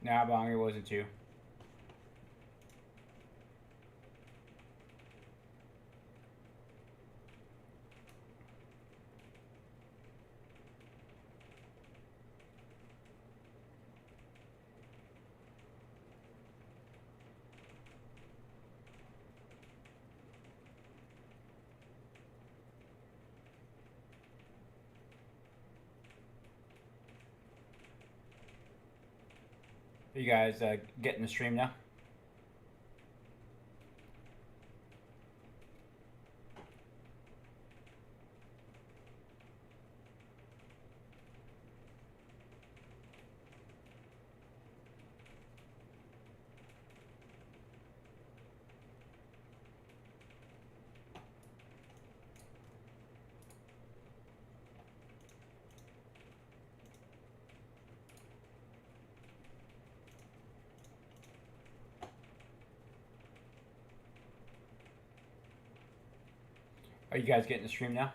Nah, Bong, it wasn't you. Are you guys getting the stream now? Are you guys getting the stream now?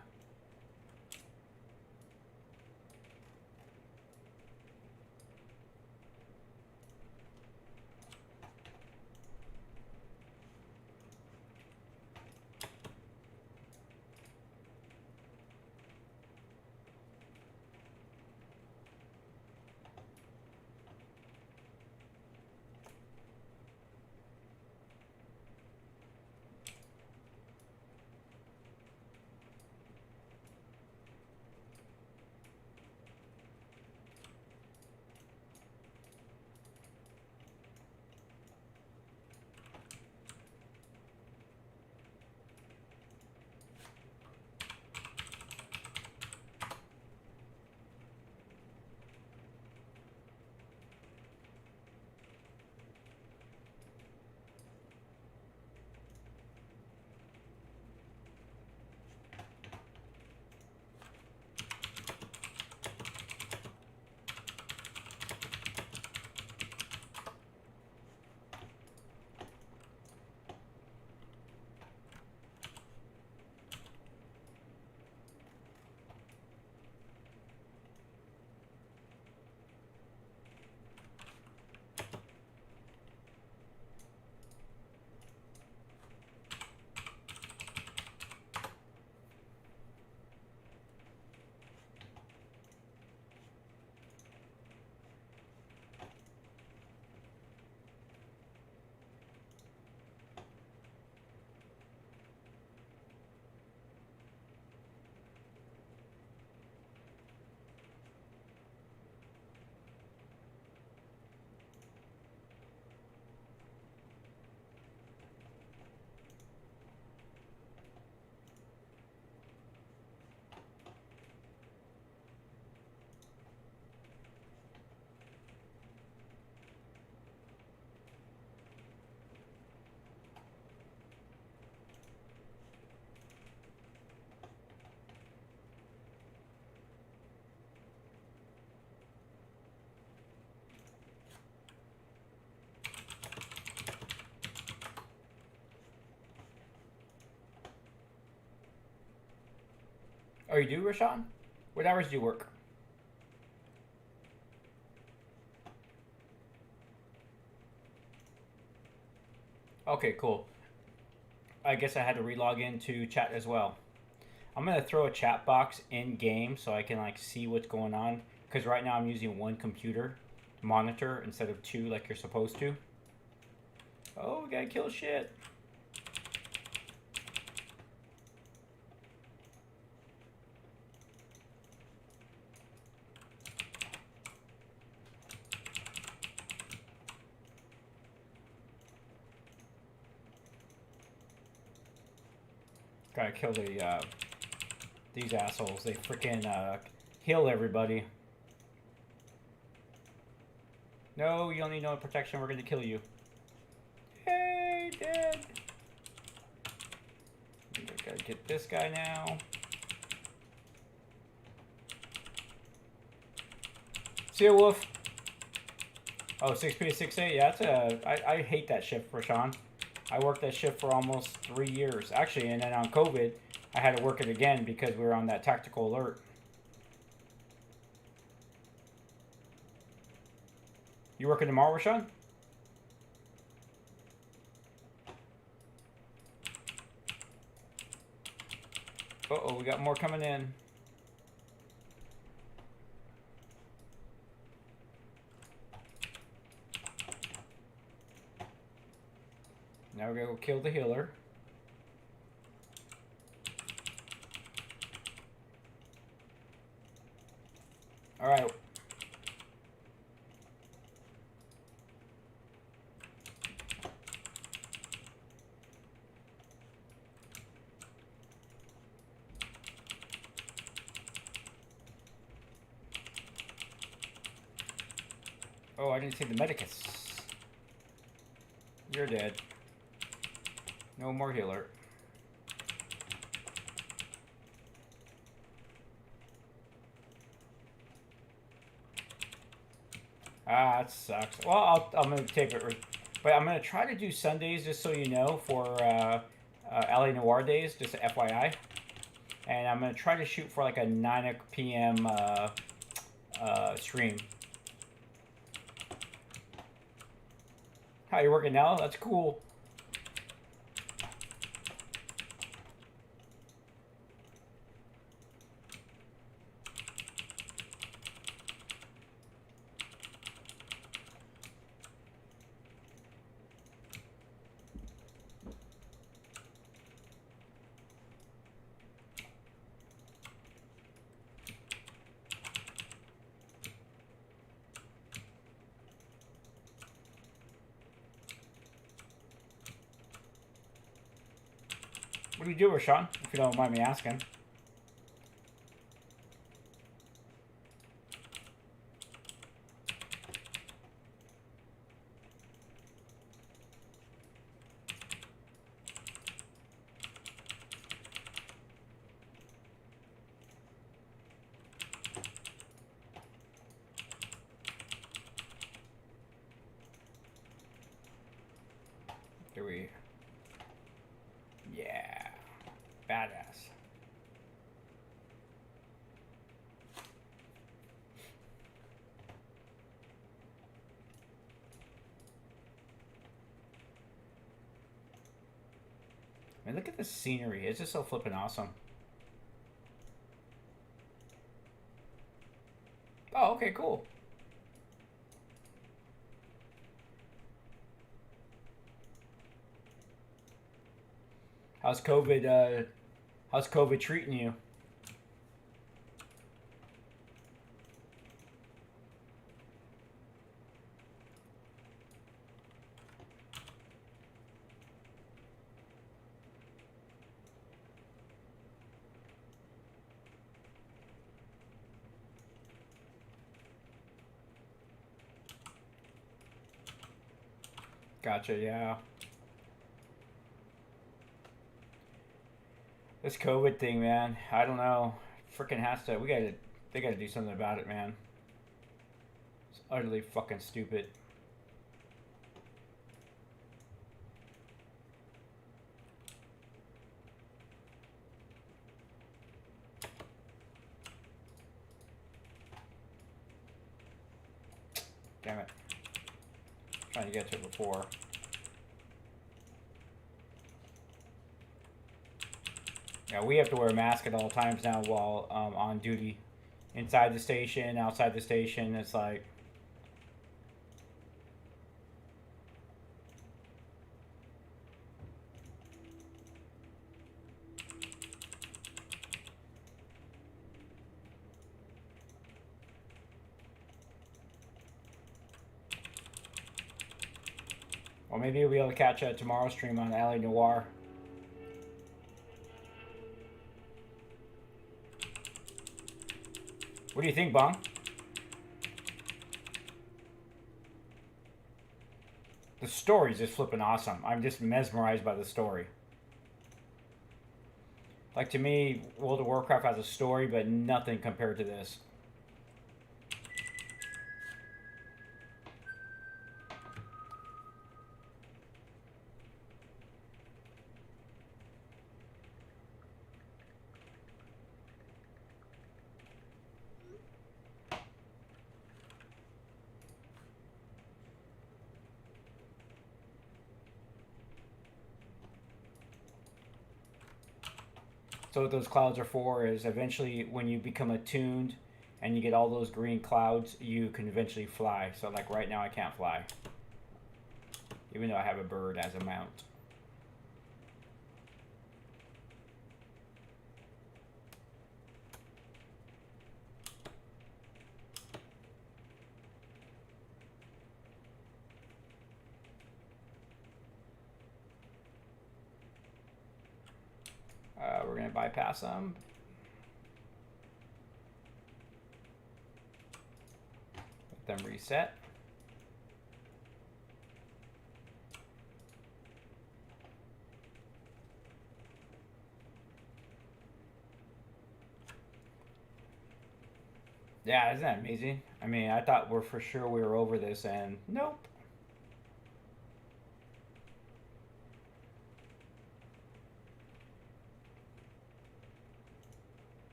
Oh, you do, Rashawn? What hours do you work? Okay, cool. I guess I had to relog into chat as well. I'm gonna throw a chat box in game so I can like see what's going on. Because right now I'm using one computer monitor instead of two like you're supposed to. Oh, we gotta kill shit. Gotta kill these assholes. They freaking heal everybody. No, you don't need no protection. We're gonna kill you. Hey, dead. Gotta get this guy now. See ya, Wolf. Oh, 6P to 6A? Yeah, that's I hate that shift, Rashawn. I worked that shift for almost 3 years. Actually, and then on COVID, I had to work it again because we were on that tactical alert. You working tomorrow, Rashawn? Uh-oh, we got more coming in. Now we're gonna go kill the healer. Alright. Oh, I didn't see the medicus. You're dead. No more healer. Ah, that sucks. Well, I'm going to tape it. But I'm going to try to do Sundays, just so you know, for LA Noire days, just FYI. And I'm going to try to shoot for like a 9 p.m. Stream. How you working now? That's cool. What do you do, Rashawn? If you don't mind me asking. Do we? Yeah. Badass. I mean, look at the scenery. It's just so flippin' awesome. Oh, okay, cool. How's COVID treating you? Gotcha, yeah. This COVID thing, man. I don't know. Freaking has to. They gotta do something about it, man. It's utterly fucking stupid. Damn it. Trying to get to it before. Yeah, we have to wear a mask at all times now while on duty. Inside the station, outside the station, it's like... Or maybe you'll be able to catch tomorrow's stream on LA Noire. What do you think, Bong? The story's just flipping awesome. I'm just mesmerized by the story. Like, to me, World of Warcraft has a story, but nothing compared to this. So what those clouds are for is eventually when you become attuned and you get all those green clouds, you can eventually fly. So like right now I can't fly, even though I have a bird as a mount. We're going to bypass them. Let them reset. Yeah, isn't that amazing? I mean, I thought we're for sure we were over this, and nope.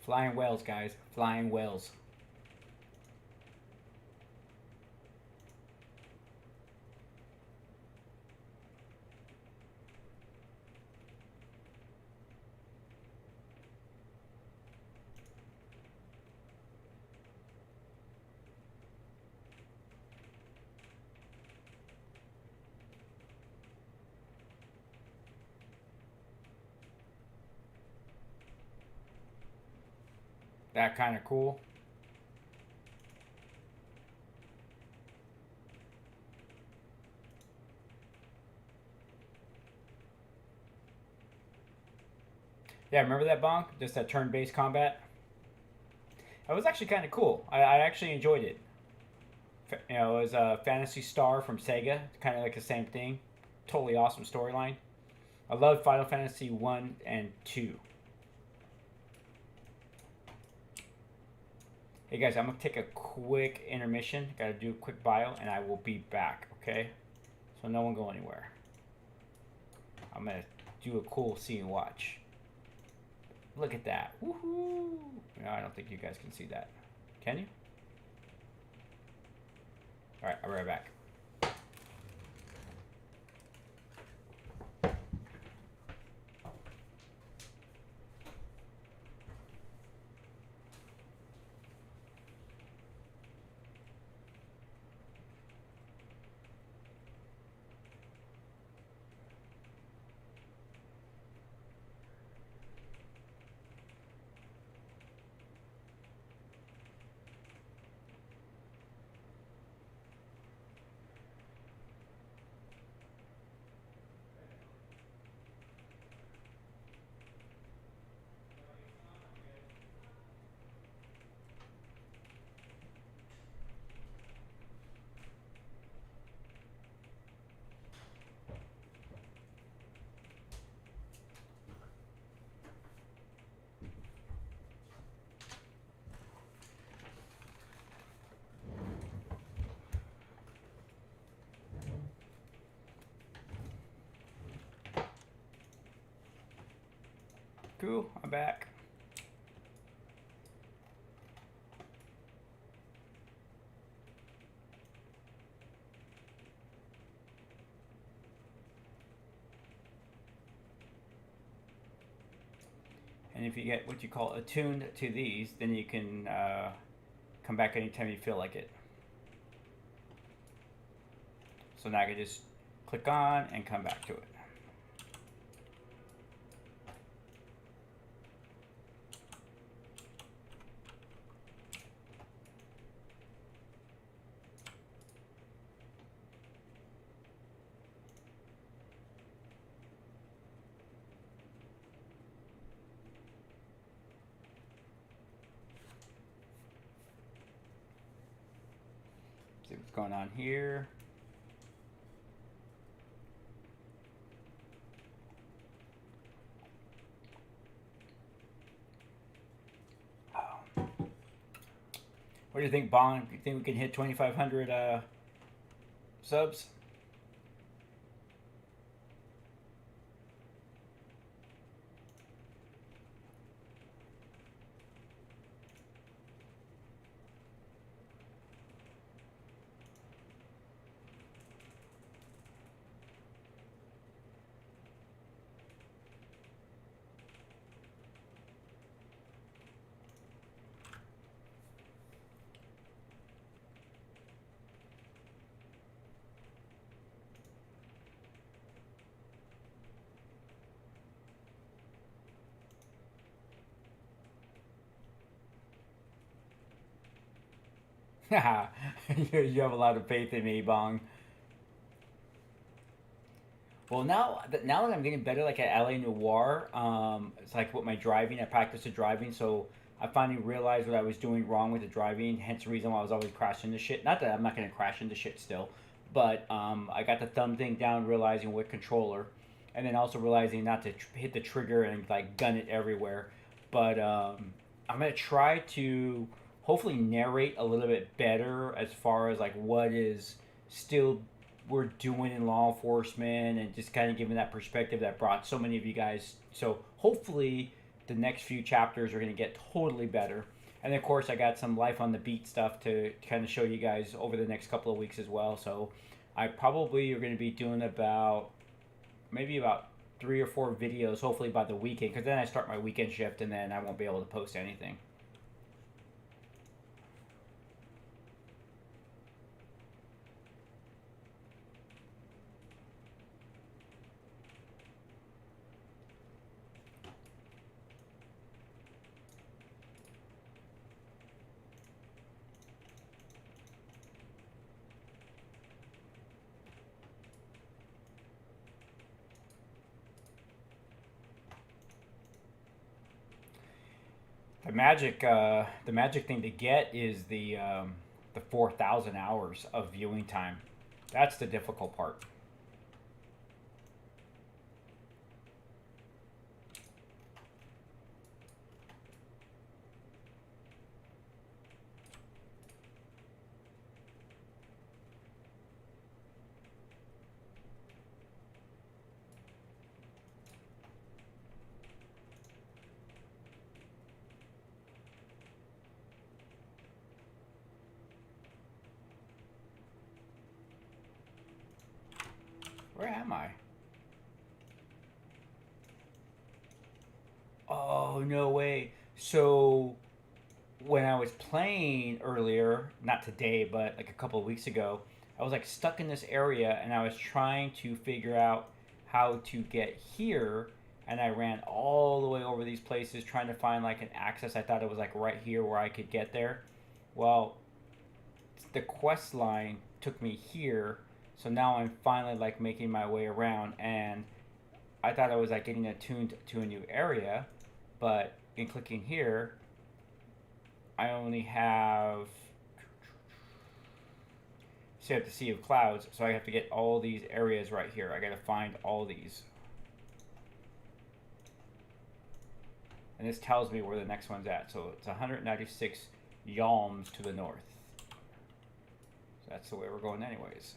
Flying whales, guys. Flying whales. That kind of cool. Yeah, remember that bonk? Just that turn-based combat? That was actually kind of cool. I actually enjoyed it. You know, it was a Fantasy Star from Sega. Kind of like the same thing. Totally awesome storyline. I love Final Fantasy 1 and 2. Hey guys, I'm going to take a quick intermission. Got to do a quick bio, and I will be back, okay? So no one go anywhere. I'm going to do a cool scene watch. Look at that. Woohoo! No, I don't think you guys can see that. Can you? Alright, I'll be right back. Cool, I'm back. And if you get what you call attuned to these, then you can come back anytime you feel like it. So now I can just click on and come back to it. See what's going on here. What do you think, Bond? You think we can hit 2,500 subs? You have a lot of faith in me, Bong. Well, now that I'm getting better, like at LA Noire, it's like with my driving. I practiced the driving, so I finally realized what I was doing wrong with the driving. Hence the reason why I was always crashing into shit. Not that I'm not gonna crash into shit still, but I got the thumb thing down, realizing what controller, and then also realizing not to hit the trigger and like gun it everywhere. But I'm gonna try to hopefully narrate a little bit better as far as like what is still we're doing in law enforcement and just kind of giving that perspective that brought so many of you guys. So hopefully the next few chapters are going to get totally better. And of course, I got some life on the beat stuff to kind of show you guys over the next couple of weeks as well. So I probably are going to be doing about maybe about 3 or 4 videos, hopefully by the weekend, because then I start my weekend shift and then I won't be able to post anything. The magic thing to get is the 4,000 hours of viewing time. That's the difficult part. Where am I? Oh, no way. So when I was playing earlier, not today, but like a couple of weeks ago, I was like stuck in this area and I was trying to figure out how to get here. And I ran all the way over these places trying to find like an access. I thought it was like right here where I could get there. Well, the quest line took me here. So now I'm finally like making my way around. And I thought I was like getting attuned to a new area. But in clicking here, I only have set the Sea of Clouds, so I have to get all these areas right here. I gotta find all these. And this tells me where the next one's at. So it's 196 yalms to the north. So that's the way we're going anyways.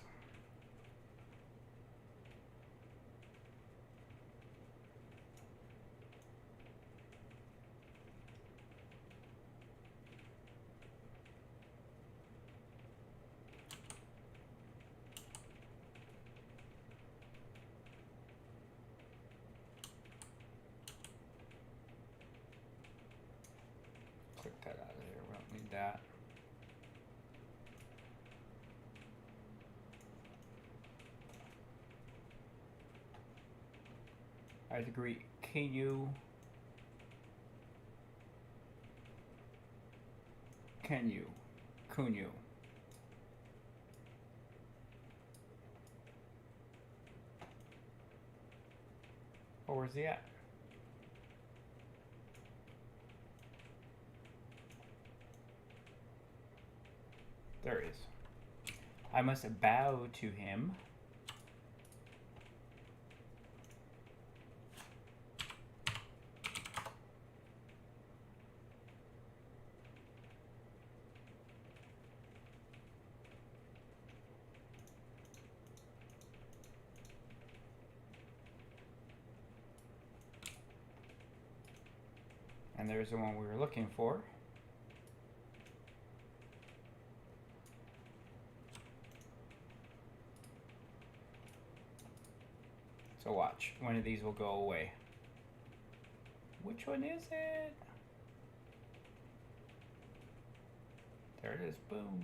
Click that out of here. We don't need that. I agree. Can you Kunyu. Oh, where's he at? There he is. I must bow to him. And there's the one we were looking for. So watch, one of these will go away. Which one is it? There it is, boom.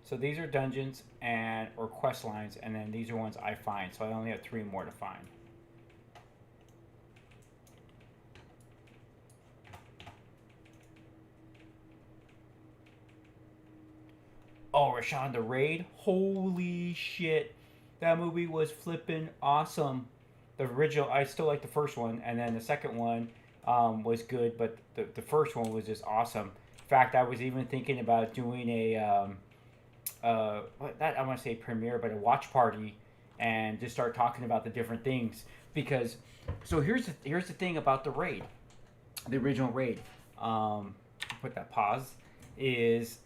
So these are dungeons and or quest lines, and then these are ones I find. So I only have 3 more to find. Oh, Rashawn the Raid. Holy shit. That movie was flippin' awesome. The original, I still like the first one, and then the second one was good, but the first one was just awesome. In fact, I was even thinking about doing a not I want to say premiere, but a watch party, and just start talking about the different things. Because, so here's the thing about the original Raid. Put that pause. Is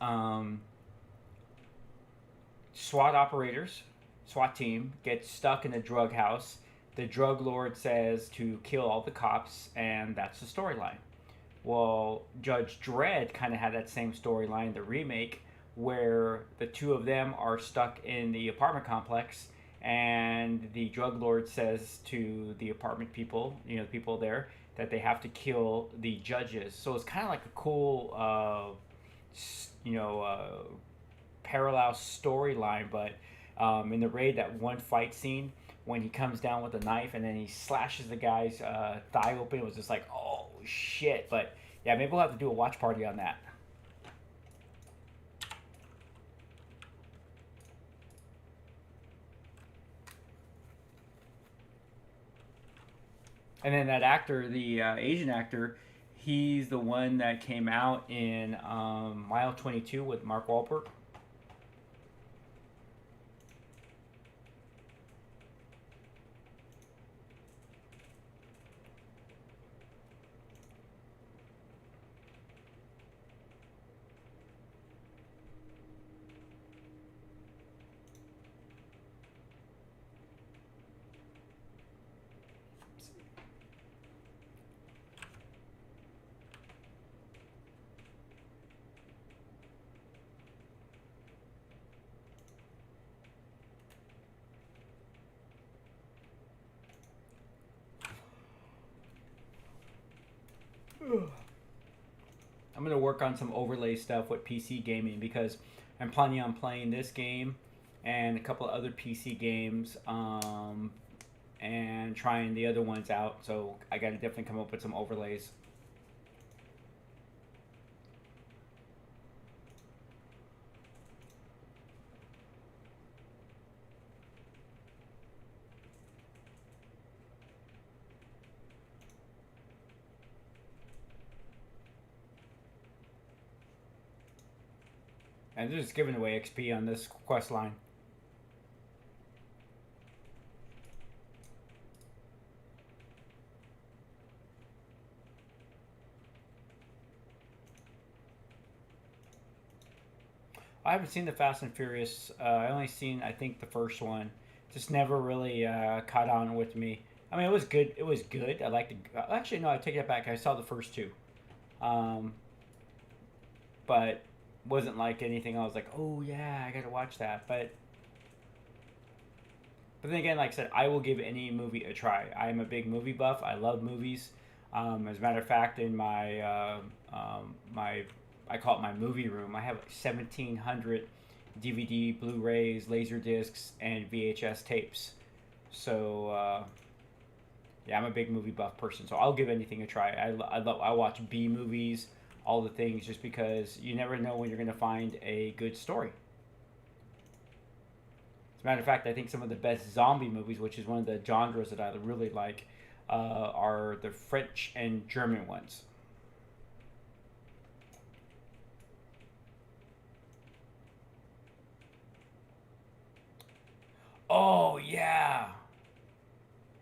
SWAT operators, SWAT team gets stuck in a drug house. The drug lord says to kill all the cops, and that's the storyline. Well, Judge Dredd kind of had that same storyline, the remake, where the two of them are stuck in the apartment complex, and the drug lord says to the apartment people, the people there, that they have to kill the judges. So it's kind of like a cool, you know, parallel storyline. But in the Raid, that one fight scene when he comes down with a knife and then he slashes the guy's thigh open, it was just like, oh shit. But yeah, maybe we'll have to do a watch party on that. And then that actor, the Asian actor, he's the one that came out in Mile 22 with Mark Wahlberg. I'm gonna work on some overlay stuff with PC gaming because I'm planning on playing this game and a couple of other PC games, and trying the other ones out. So I gotta definitely come up with some overlays. And they're just giving away XP on this quest line. I haven't seen the Fast and Furious. I only seen, I think, the first one. Just never really caught on with me. I mean, it was good. It was good. I liked it. Actually, no, I take that back. I saw the first two, um, but wasn't like anything. I was like, oh yeah, I gotta watch that. But then again, like I said, I will give any movie a try. I am a big movie buff. I love movies. As a matter of fact, in my I call it my movie room. I have like 1,700 DVD, Blu-rays, laser discs, and VHS tapes. So yeah, I'm a big movie buff person. So I'll give anything a try. I watch B movies, all the things, just because you never know when you're gonna find a good story. As a matter of fact, I think some of the best zombie movies, which is one of the genres that I really like, are the French and German ones. Oh yeah,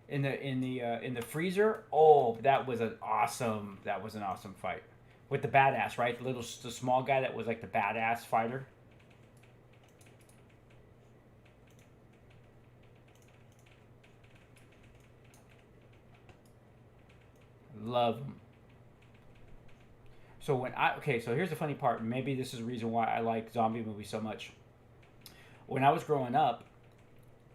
in the freezer. Oh, that was an awesome fight with the badass, right? The small guy that was like the badass fighter. Love him. So so here's the funny part. Maybe this is the reason why I like zombie movies so much. When I was growing up,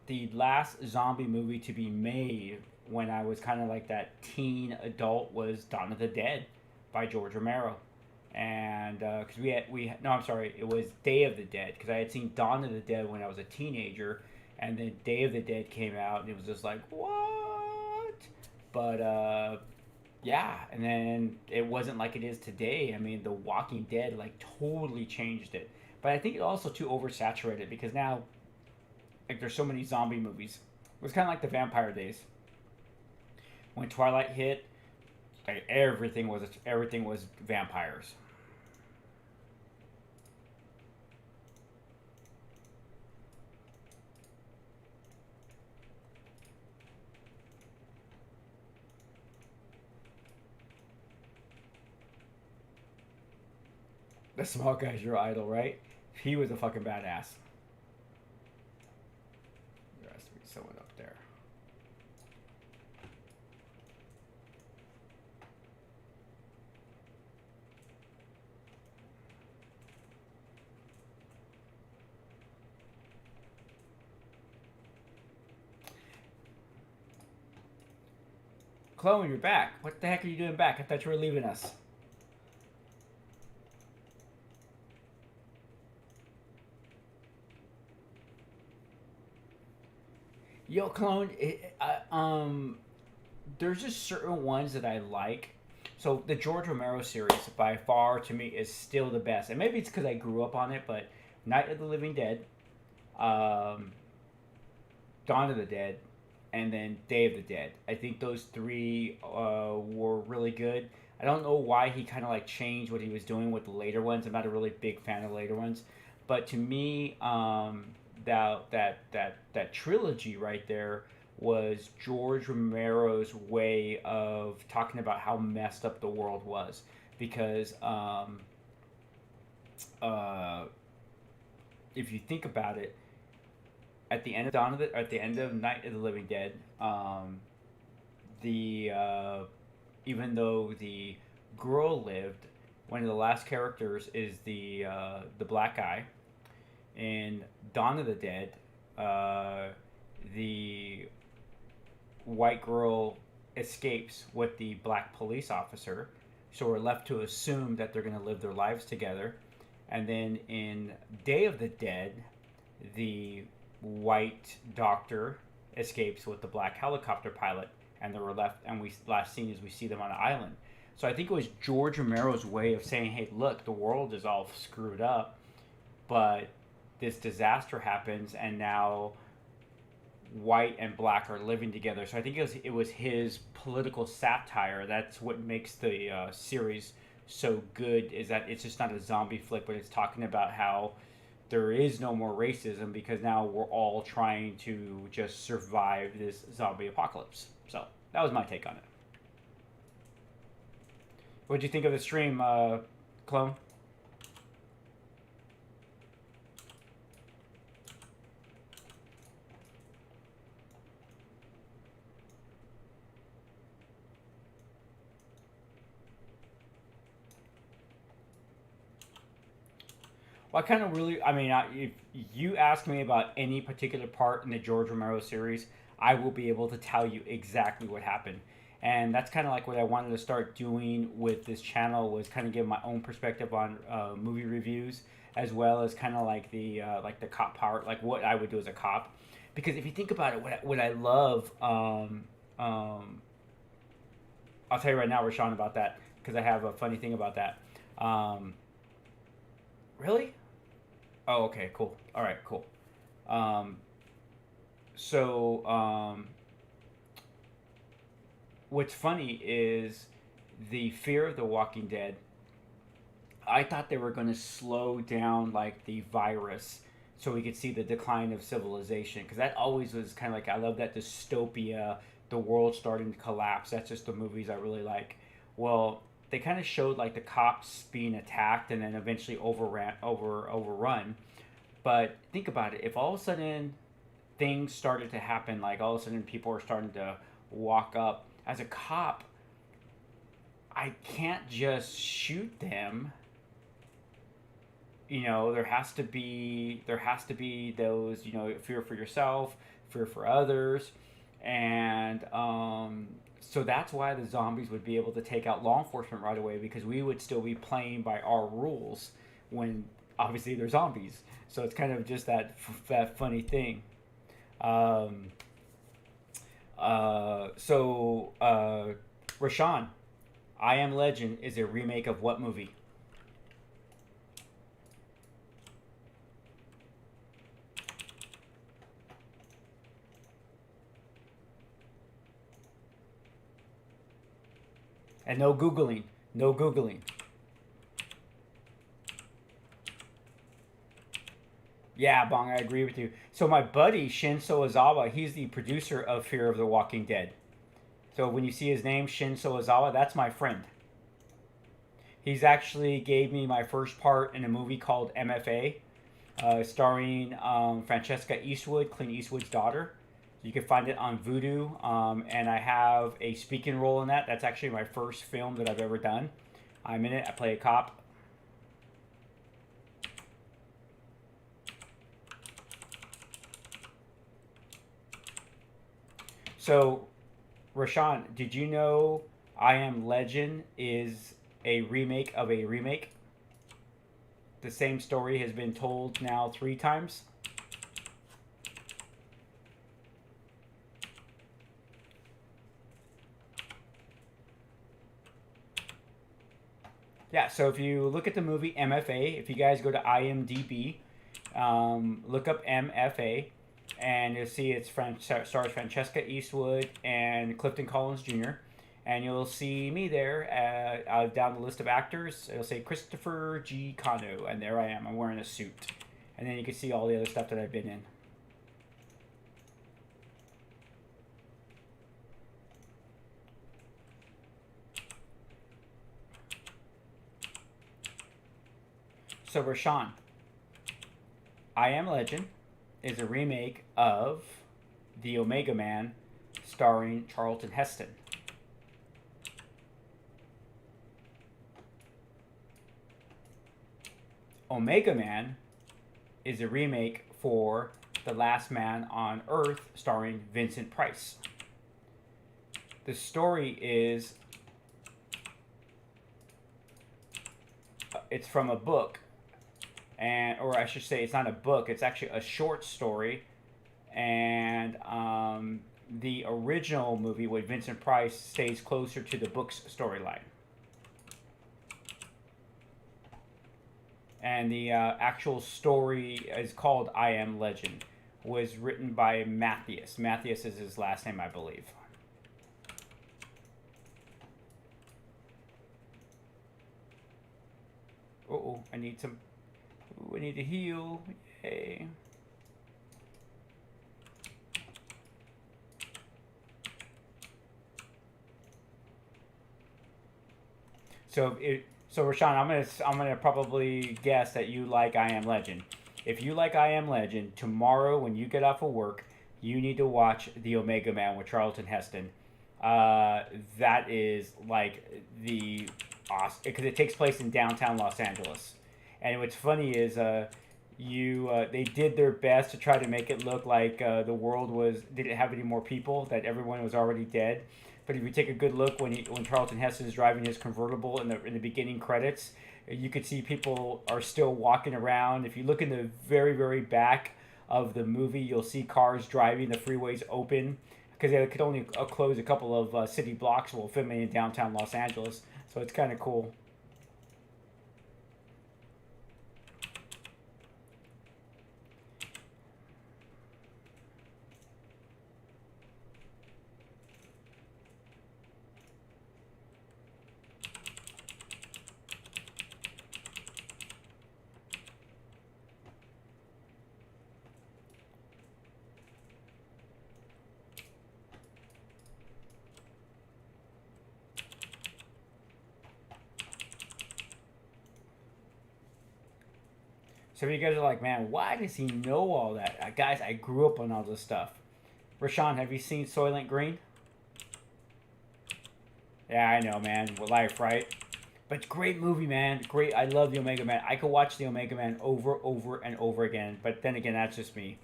the last zombie movie to be made when I was kind of like that teen adult was Dawn of the Dead by George Romero. And because no, I'm sorry, it was Day of the Dead, because I had seen Dawn of the Dead when I was a teenager, and then Day of the Dead came out, and it was just like, what? But yeah, and then it wasn't like it is today. I mean, The Walking Dead like totally changed it. But I think it's also too oversaturated because now like there's so many zombie movies. It was kind of like the vampire days when Twilight hit. Like everything was vampires. The small guy's your idol, right? He was a fucking badass. There has to be someone up there. Chloe, you're back. What the heck are you doing back? I thought you were leaving us. Yo, Clone, there's just certain ones that I like. So the George Romero series, by far, to me, is still the best. And maybe it's because I grew up on it, but Night of the Living Dead, um, Dawn of the Dead, and then Day of the Dead. I think those three were really good. I don't know why he kind of like changed what he was doing with the later ones. I'm not a really big fan of the later ones, but to me, that trilogy right there was George Romero's way of talking about how messed up the world was. Because uh, if you think about it, at the end of Night of the Living Dead, the even though the girl lived, one of the last characters is the black guy. In Dawn of the Dead, uh, the white girl escapes with the black police officer, so we're left to assume that they're going to live their lives together. And then in Day of the Dead, the white doctor escapes with the black helicopter pilot, and they were left. And we last scene is we see them on an island. So I think it was George Romero's way of saying, "Hey, look, the world is all screwed up, but this disaster happens, and now white and black are living together." So I think it was his political satire. That's what makes the series so good. Is that it's just not a zombie flick, but it's talking about how there is no more racism because now we're all trying to just survive this zombie apocalypse. So that was my take on it. What did you think of the stream, Clone? Well, I kind of really, I mean, if you ask me about any particular part in the George Romero series, I will be able to tell you exactly what happened. And that's kind of like what I wanted to start doing with this channel was kind of give my own perspective on movie reviews, as well as kind of like the cop part, like what I would do as a cop. Because if you think about it, what I love, I'll tell you right now, Rashawn, about that because I have a funny thing about that. Um, really? Oh, okay, cool. All right, cool. Um, so, what's funny is the Fear of the Walking Dead. I thought they were going to slow down like the virus so we could see the decline of civilization because that always was kind of like I love that dystopia, the world starting to collapse. That's just the movies I really like. Well, they kind of showed like the cops being attacked and then eventually overrun. But think about it. If all of a sudden things started to happen, like all of a sudden people are starting to walk up, as a cop, I can't just shoot them. There has to be those, fear for yourself, fear for others, and so that's why the zombies would be able to take out law enforcement right away because we would still be playing by our rules when obviously they're zombies. So it's kind of just that funny thing. Um, Rashawn, I Am Legend is a remake of what movie? And no Googling. No Googling. Yeah, Bong, I agree with you. So my buddy Shinso Ozawa, he's the producer of Fear of the Walking Dead. So when you see his name, Shinso Ozawa, that's my friend. He's actually gave me my first part in a movie called MFA, starring Francesca Eastwood, Clint Eastwood's daughter. You can find it on Vudu, and I have a speaking role in that. That's actually my first film that I've ever done. I'm in it. I play a cop. So, Rashawn, did you know I Am Legend is a remake of a remake? The same story has been told now 3 times. Yeah, so if you look at the movie MFA, if you guys go to IMDb, look up MFA, and you'll see it stars Francesca Eastwood and Clifton Collins Jr., and you'll see me there down the list of actors. It'll say Christopher G. Kanu, and there I am. I'm wearing a suit. And then you can see all the other stuff that I've been in. So, Rashawn, I Am Legend is a remake of The Omega Man starring Charlton Heston. Omega Man is a remake for The Last Man on Earth starring Vincent Price. The story is it's from a book, and or I should say it's not a book, it's actually a short story, and the original movie with Vincent Price stays closer to the book's storyline. And the actual story is called I Am Legend. Was written by Mathias. Mathias is his last name, I believe. Uh-oh, I need some... Ooh, I need to heal. Yay. So Rashawn, I'm gonna probably guess that you like I Am Legend. If you like I Am Legend, tomorrow when you get off of work, you need to watch The Omega Man with Charlton Heston. That is like the awesome, because it takes place in downtown Los Angeles. And what's funny is they did their best to try to make it look like the world didn't have any more people, that everyone was already dead. But if you take a good look when Charlton Heston is driving his convertible in the beginning credits, you could see people are still walking around. If you look in the very, very back of the movie, you'll see cars driving, the freeways open, because they could only close a couple of city blocks while filming in downtown Los Angeles. So it's kind of cool. So you guys are like, man, why does he know all that? Guys, I grew up on all this stuff. Rashawn, have you seen Soylent Green? Yeah, I know, man. Well, life, right? But great movie, man. Great. I love The Omega Man. I could watch The Omega Man over, and over again. But then again, that's just me.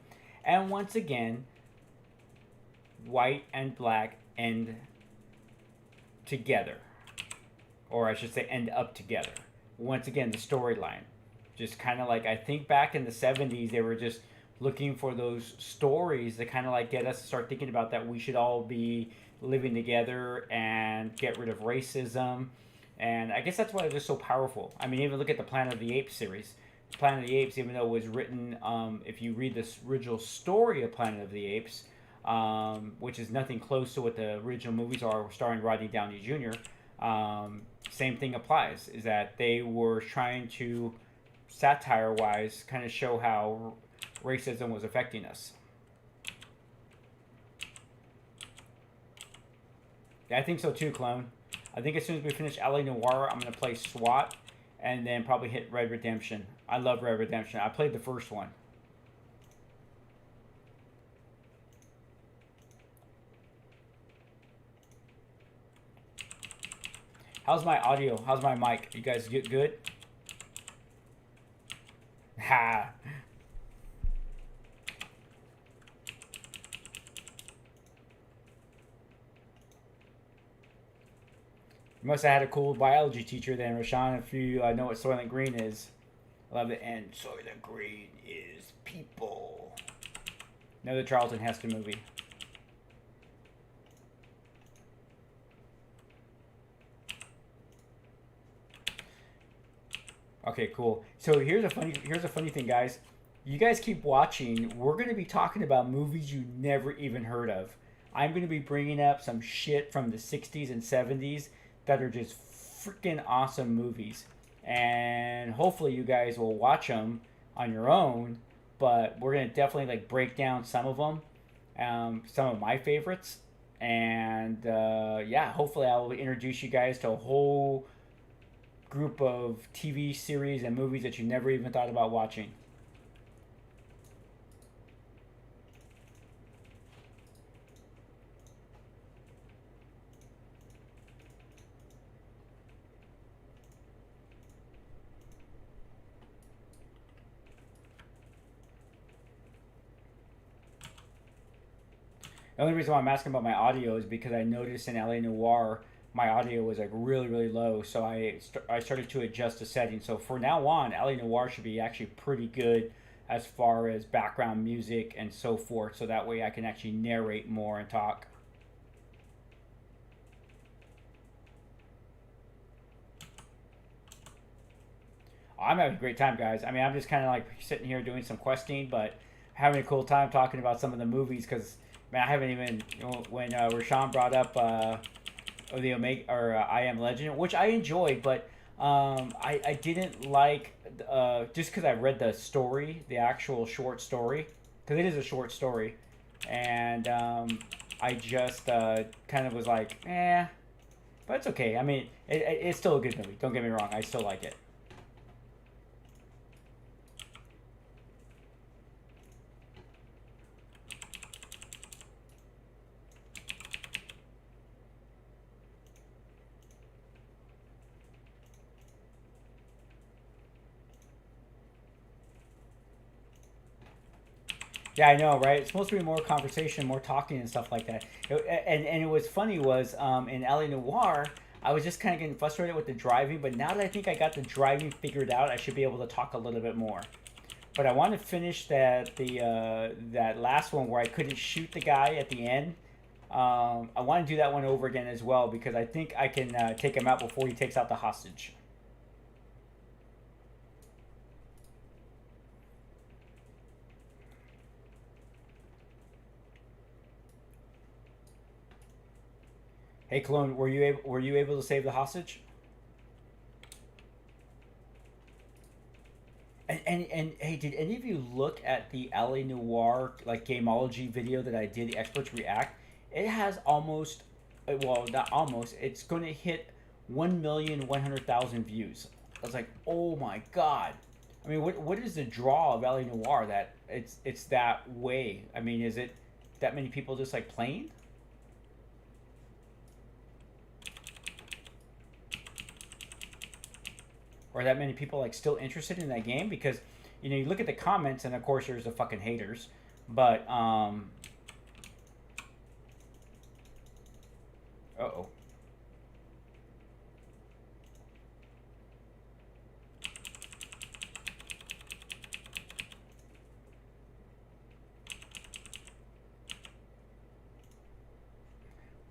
And once again, white and black end together. Or I should say end up together. Once again, the storyline. Just kind of like, I think back in the 70s, they were just looking for those stories that kind of like get us to start thinking about that we should all be living together and get rid of racism. And I guess that's why it was so powerful. I mean, even look at the Planet of the Apes series. Planet of the Apes, even though it was written, if you read this original story of Planet of the Apes, which is nothing close to what the original movies are, starring Rodney Downey Jr., Same thing applies. Is that they were trying to satire-wise kind of show how racism was affecting us. Yeah, I think so too, Clone. I think as soon as we finish LA Noire, I'm gonna play SWAT, and then probably hit Red Redemption. I love Red Redemption. I played the first one. How's my audio? How's my mic? You guys get good? Ha! You must have had a cool biology teacher then, Rashawn, if you know what Soylent Green is. I love it. And Soylent Green is people. Another Charlton Heston movie. Okay, cool. So here's a funny thing, guys. You guys keep watching. We're going to be talking about movies you never even heard of. I'm going to be bringing up some shit from the 60s and 70s that are just freaking awesome movies. And hopefully you guys will watch them on your own. But we're going to definitely like break down some of them, some of my favorites. And yeah, hopefully I will introduce you guys to a whole group of TV series and movies that you never even thought about watching. The only reason why I'm asking about my audio is because I noticed in LA Noire my audio was like really low, so I started to adjust the settings. So for now on, LA Noire should be actually pretty good as far as background music and so forth. So that way I can actually narrate more and talk. I'm having a great time, guys. I mean, I'm just kind of like sitting here doing some questing, but having a cool time talking about some of the movies because man, I haven't even when Rashawn brought up the Omega or I Am Legend, which I enjoyed, but I didn't like just because I read the story, the actual short story, because it is a short story, and I just kind of was like, eh, but it's okay. I mean, it's still a good movie. Don't get me wrong, I still like it. Yeah, I know, right? It's supposed to be more conversation, more talking, and stuff like that. And it was funny was in LA Noire, I was just kind of getting frustrated with the driving, but now that I think I got the driving figured out, I should be able to talk a little bit more. But I want to finish that last one where I couldn't shoot the guy at the end. I want to do that one over again as well because I think I can take him out before he takes out the hostage. Hey, Clone, were you able to save the hostage? And hey, did any of you look at the LA Noire like gameology video that I did, the experts react? It has almost, well, not almost. It's going to hit 1,100,000 views. I was like, oh my god. I mean, what is the draw of LA Noire that it's that way? I mean, is it that many people just like playing? Or that many people like still interested in that game because you look at the comments and of course there's the fucking haters, but uh-oh.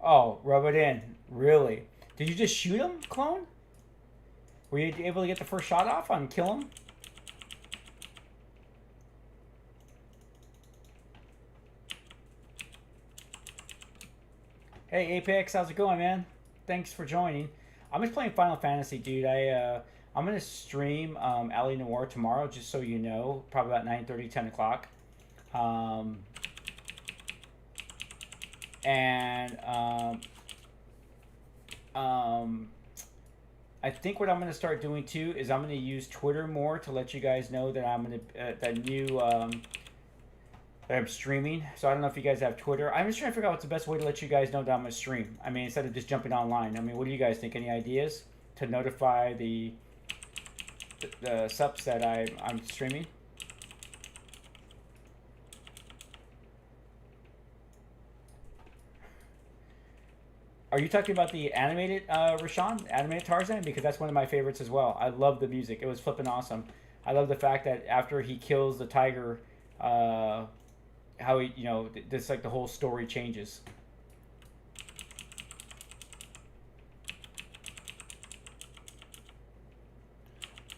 Oh, rub it in. Really? Did you just shoot him, Clone? Were you able to get the first shot off on kill him? Hey Apex, how's it going, man? Thanks for joining. I'm just playing Final Fantasy, dude. I'm gonna stream LA Noire tomorrow, just so you know, probably about 9:30, 10 o'clock. Um, and um, I think what I'm gonna start doing too is I'm gonna use Twitter more to let you guys know that I'm gonna that new that I'm streaming. So I don't know if you guys have Twitter. I'm just trying to figure out what's the best way to let you guys know that I'm gonna stream. I mean, instead of just jumping online. I mean, what do you guys think? Any ideas to notify the subs that I'm streaming? Are you talking about the animated Rashawn, animated Tarzan? Because that's one of my favorites as well. I love the music. It was flipping awesome. I love the fact that after he kills the tiger, uh, how he, this like the whole story changes.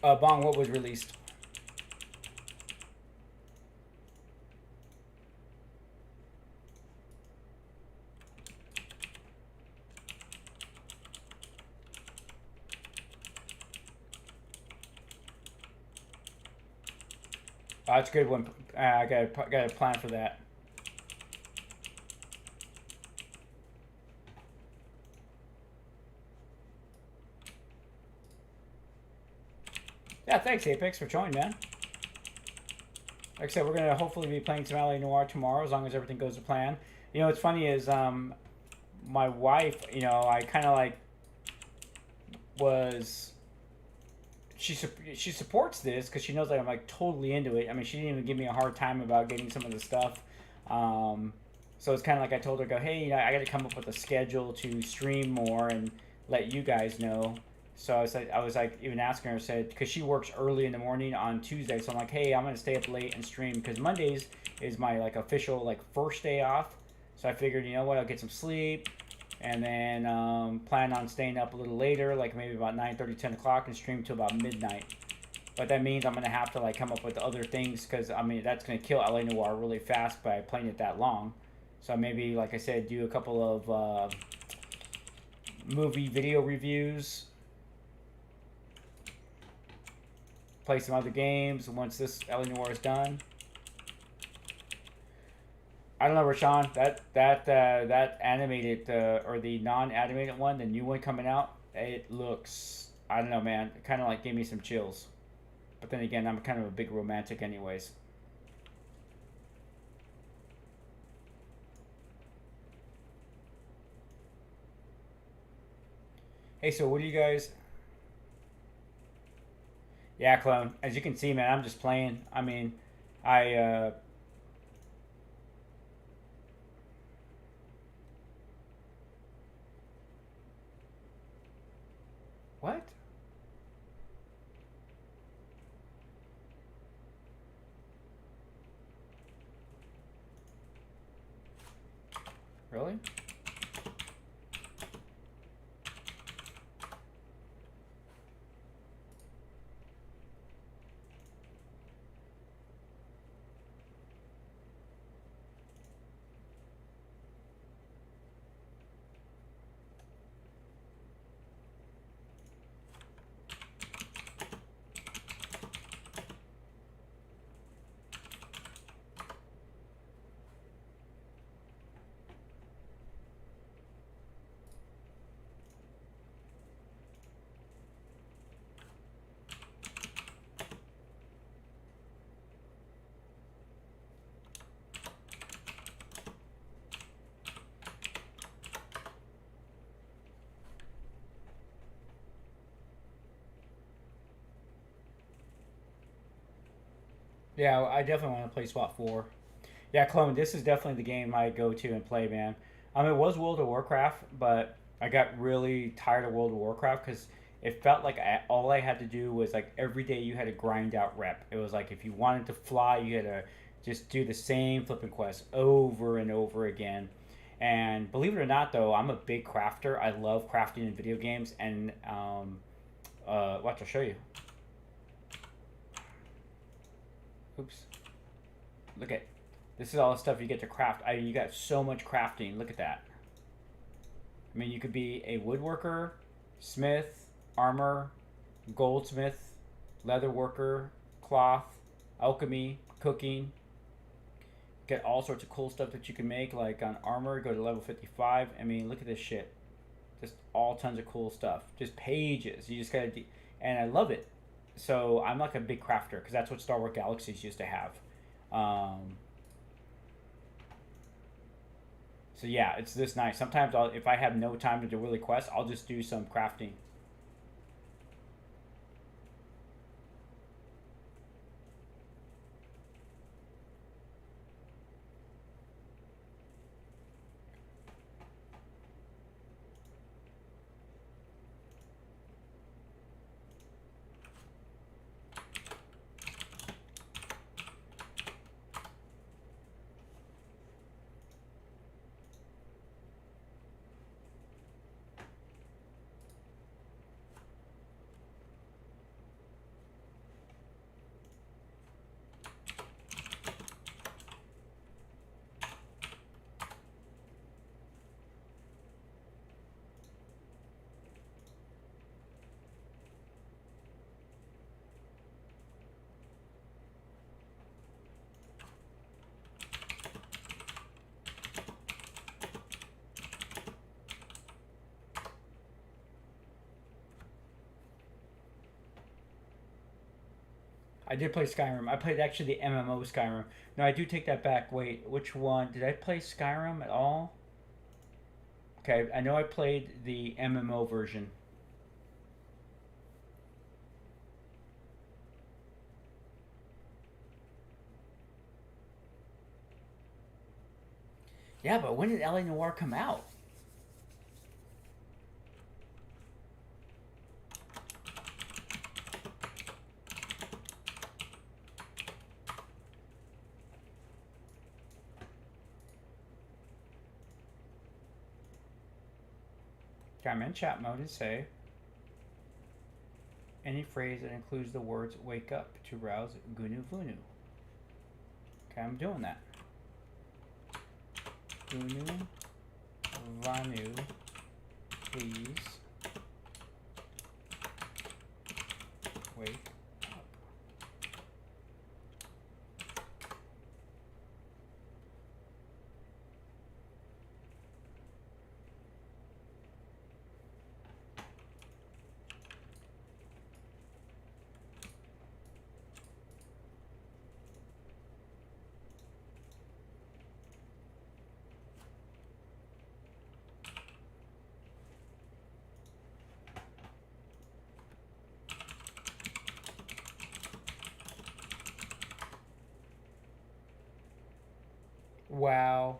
Bong, what was released? That's a good one. I got a plan for that. Yeah, thanks Apex for joining, man. Like I said, we're gonna hopefully be playing some LA Noire tomorrow, as long as everything goes to plan. What's funny is my wife. I kind of like was she supports this because she knows that I'm like totally into it. I mean, she didn't even give me a hard time about getting some of the stuff. Um, so it's kind of like I told her, go, hey, I got to come up with a schedule to stream more and let you guys know. So I was like even asking her, said, because she works early in the morning on Tuesday, so I'm like, hey, I'm gonna stay up late and stream because Mondays is my like official like first day off. So I figured, you know what, I'll get some sleep, and then plan on staying up a little later, like maybe about 9:30, 10 o'clock, and stream till about midnight. But that means I'm gonna have to like come up with other things because I mean that's gonna kill LA Noir really fast by playing it that long. So maybe, like I said, do a couple of movie video reviews, play some other games once this LA Noir is done. I don't know, Rashawn. That animated or the non-animated one, the new one coming out, it looks. I don't know, man. It kind of like gave me some chills. But then again, I'm kind of a big romantic, anyways. Hey, so what do you guys? Yeah, clone. As you can see, man, I'm just playing. I mean, I what? Really? Yeah, I definitely want to play SWAT 4. Yeah, clone. This is definitely the game I go to and play, man. It was World of Warcraft, but I got really tired of World of Warcraft because it felt like all I had to do was like every day you had to grind out rep. It was like if you wanted to fly, you had to just do the same flipping quest over and over again. And believe it or not, though, I'm a big crafter. I love crafting in video games, and watch, I'll show you. Oops. Look at this is all the stuff you get to craft. You got so much crafting. Look at that. I mean, you could be a woodworker. Smith, armor, goldsmith, leather worker, cloth, alchemy, cooking. Get all sorts of cool stuff that you can make. Like on armor, go to level 55. I mean, look at this shit. Just all tons of cool stuff. Just pages. You just gotta, and I love it. So I'm like a big crafter because that's what Star Wars Galaxies used to have. Um, so yeah, it's this nice. Sometimes if I have no time to do really quests, I'll just do some crafting. I did play Skyrim. I played actually the MMO Skyrim. No, I do take that back. Wait, which one? Did I play Skyrim at all? Okay, I know I played the MMO version. Yeah, but when did LA Noire come out? Okay, I'm in chat mode and say any phrase that includes the words wake up to rouse Gunu Vunu. Okay, I'm doing that. Gunu Vanu, please wake up. Wow.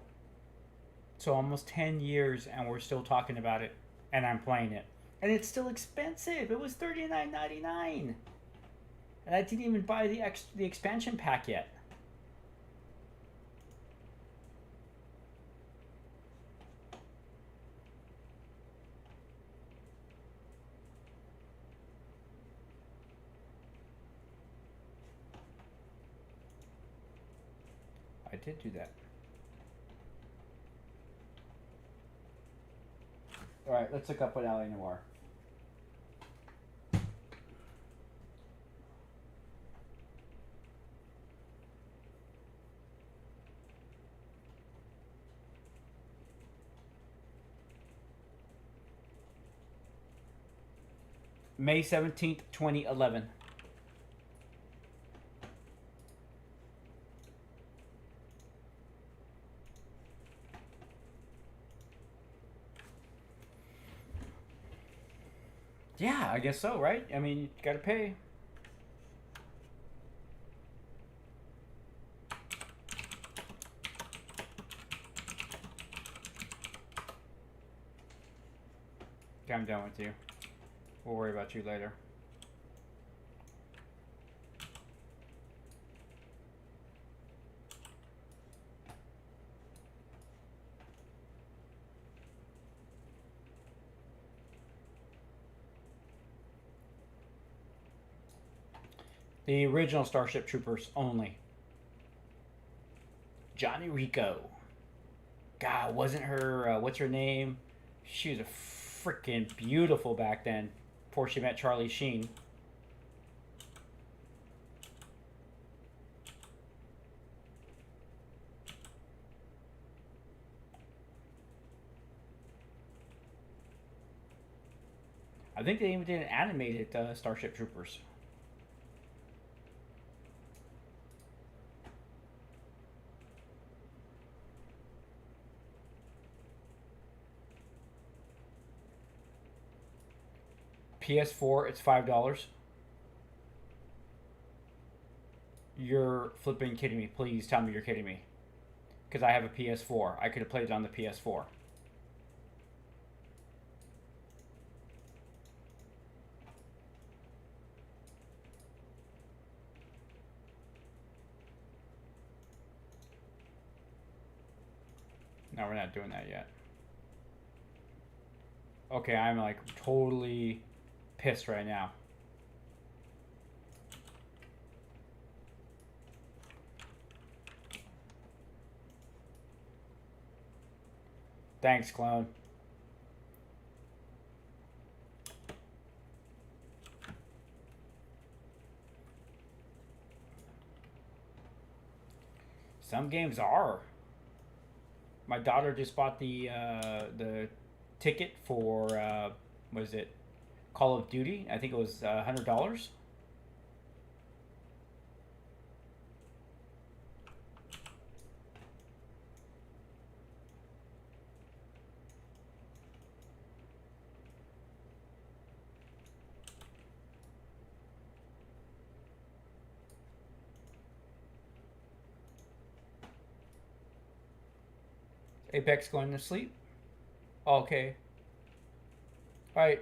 So almost 10 years and we're still talking about it and I'm playing it. And it's still expensive. It was $39.99. And I didn't even buy the expansion pack yet. I did do that. All right, let's look up what LA Noire. May 17th, 2011. Yeah, I guess so, right? I mean, you gotta pay. Okay, I'm done with you. We'll worry about you later. The original Starship Troopers only. Johnny Rico. God, wasn't her, what's her name? She was a freaking beautiful back then. Before she met Charlie Sheen. I think they even did an animated Starship Troopers. PS4, it's $5. You're flipping kidding me. Please tell me you're kidding me. Because I have a PS4. I could have played it on the PS4. No, we're not doing that yet. Okay, I'm like totally pissed right now. Thanks, clone. Some games are. My daughter just bought the ticket for what is it? Call of Duty. I think it was $100. Apex going to sleep. Okay. All right.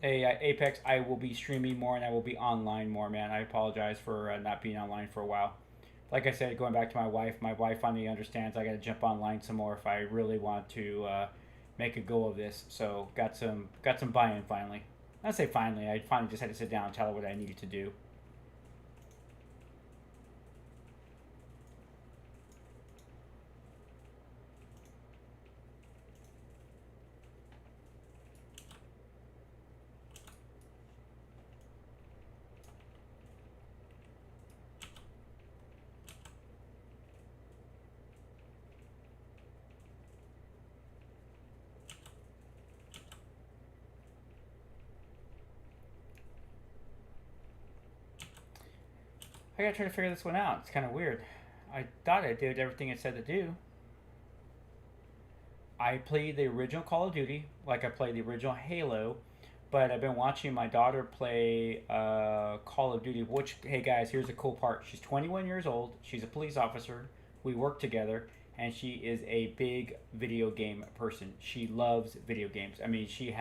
Hey, Apex, I will be streaming more and I will be online more, man. I apologize for not being online for a while. Like I said, going back to my wife finally understands I got to jump online some more if I really want to make a go of this. So got some buy-in finally. I say finally. I finally just had to sit down and tell her what I needed to do. I gotta try to figure this one out. It's kind of weird. I thought I did everything it said to do. I played the original Call of Duty, like I played the original Halo, but I've been watching my daughter play Call of Duty. Which, hey guys, here's the cool part. She's 21 years old. She's a police officer. We work together, and she is a big video game person. She loves video games. I mean, she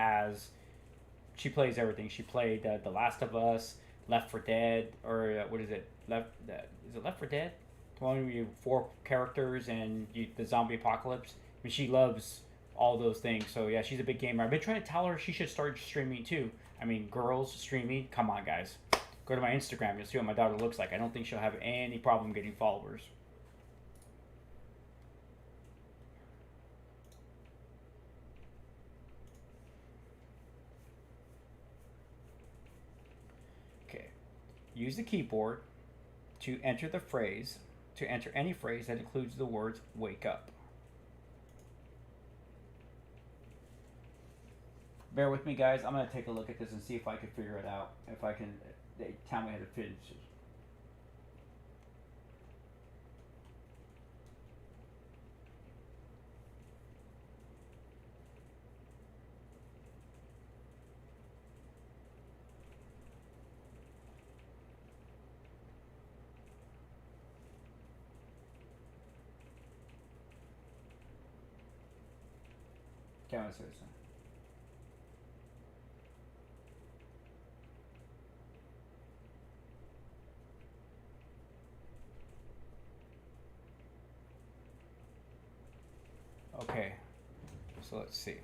plays everything. She played The Last of Us, Left 4 Dead, or what is it? Is it Left 4 Dead? The one where you have four characters and the zombie apocalypse. I mean, she loves all those things. So yeah, she's a big gamer. I've been trying to tell her she should start streaming too. I mean, girls streaming. Come on, guys. Go to my Instagram. You'll see what my daughter looks like. I don't think she'll have any problem getting followers. Okay. Use the keyboard to enter the phrase, to enter any phrase that includes the words wake up. Bear with me, guys. I'm going to take a look at this and see if I can figure it out. If I can, they tell me how to finish it. Can't say this. Okay, so let's see.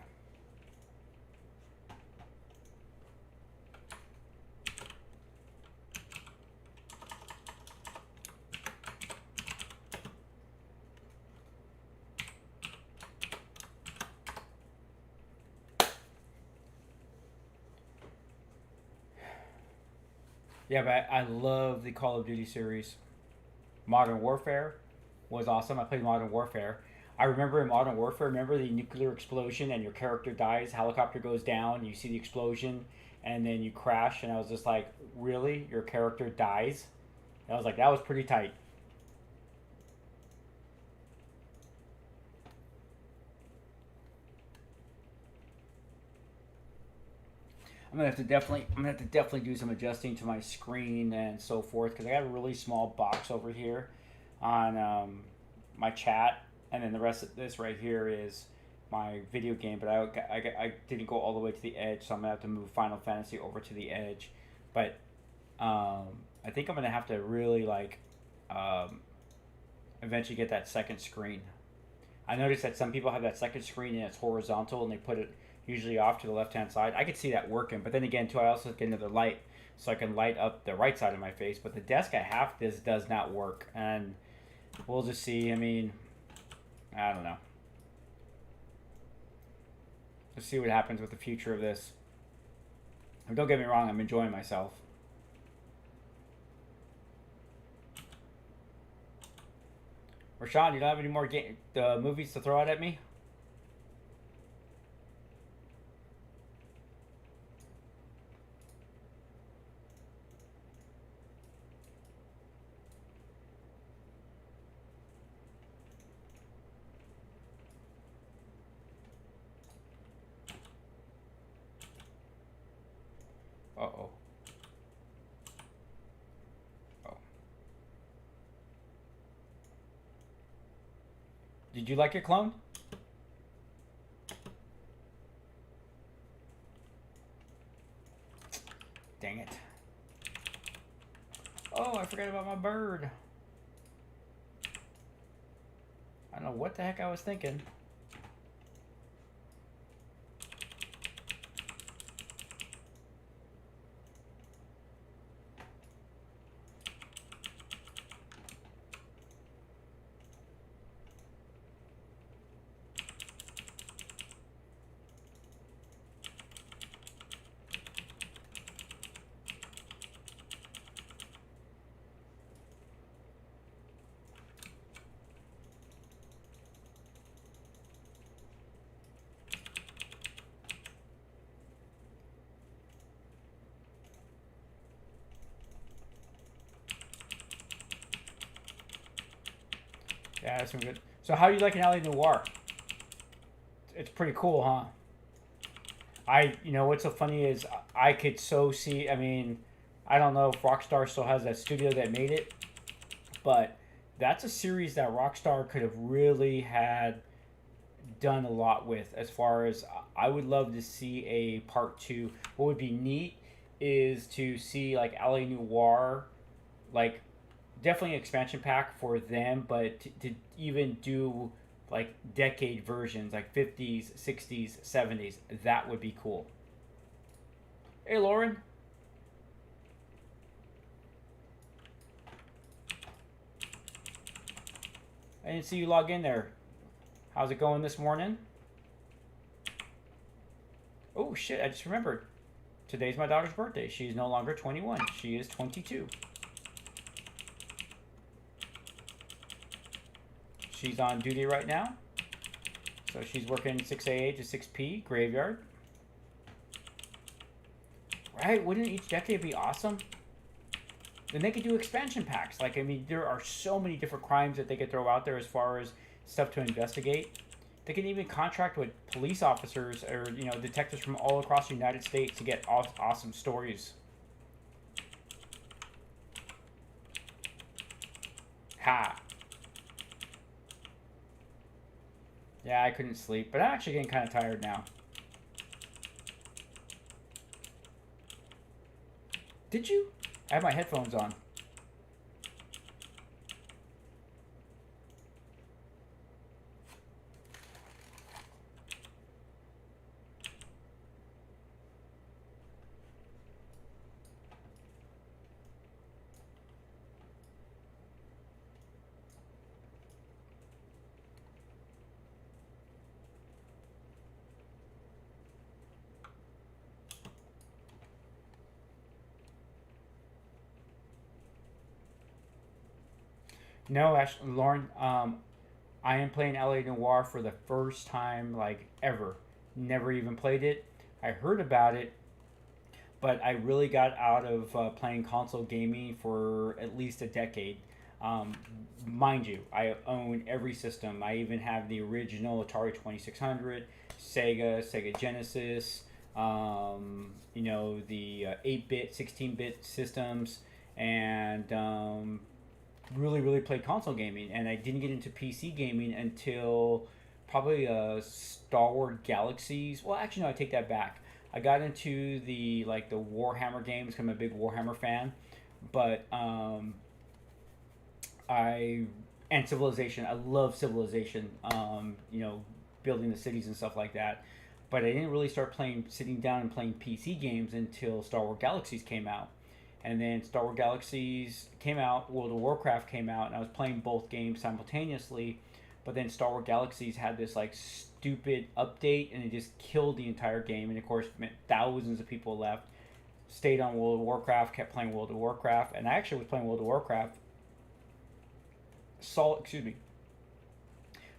Yeah, but I love the Call of Duty series. Modern Warfare was awesome. I played Modern Warfare. I remember in Modern Warfare, remember the nuclear explosion and your character dies, helicopter goes down, you see the explosion, and then you crash. And I was just like, really? Your character dies? And I was like, that was pretty tight. I'm gonna have to definitely do some adjusting to my screen and so forth because I got a really small box over here on my chat, and then the rest of this right here is my video game. But I didn't go all the way to the edge, so I'm gonna have to move Final Fantasy over to the edge. But I think I'm gonna have to really like um, eventually get that second screen. I noticed that some people have that second screen and it's horizontal and they put it usually off to the left hand side. I could see that working, but then again, too, I also get another light so I can light up the right side of my face. But the desk I have this does not work, and we'll just see. I mean, I don't know. Let's see what happens with the future of this. And don't get me wrong, I'm enjoying myself. Rashawn, you don't have any more movies to throw out at me? Uh oh. Oh. Did you like your clone? Dang it. Oh, I forgot about my bird. I don't know what the heck I was thinking. Yeah, that's some good. So how do you like an LA Noire? It's pretty cool, huh? What's so funny is I could so see. I mean, I don't know if Rockstar still has that studio that made it, but that's a series that Rockstar could have really had done a lot with. As far as I would love to see a part two. What would be neat is to see like LA Noire, like definitely an expansion pack for them, but to even do like decade versions, like 50s, 60s, 70s, that would be cool. Hey, Lauren. I didn't see you log in there. How's it going this morning? Oh, shit, I just remembered. Today's my daughter's birthday. She's no longer 21. She is 22. She's on duty right now. So she's working 6 a to 6 p, graveyard. Right? Wouldn't each decade be awesome? Then they could do expansion packs. Like, I mean, there are so many different crimes that they could throw out there as far as stuff to investigate. They can even contract with police officers or, detectives from all across the United States to get awesome stories. Ha! Yeah, I couldn't sleep, but I'm actually getting kind of tired now. Did you? I have my headphones on. No, actually, Lauren, I am playing LA Noire for the first time, like, ever. Never even played it. I heard about it, but I really got out of playing console gaming for at least a decade. Um, Mind you, I own every system. I even have the original Atari 2600, Sega Genesis, the 8-bit, 16-bit systems, and really played console gaming. And I didn't get into PC gaming until probably Star Wars Galaxies. Well, actually, no, I take that back. I got into the Warhammer games. 'Cause I'm a big Warhammer fan, but I and Civilization. I love Civilization. Building the cities and stuff like that. But I didn't really start sitting down and playing PC games until Star Wars Galaxies came out. And then Star Wars Galaxies came out, World of Warcraft came out, and I was playing both games simultaneously. But then Star Wars Galaxies had this like stupid update, and it just killed the entire game. And of course, meant thousands of people left. Stayed on World of Warcraft, kept playing World of Warcraft, and I actually was playing World of Warcraft excuse me,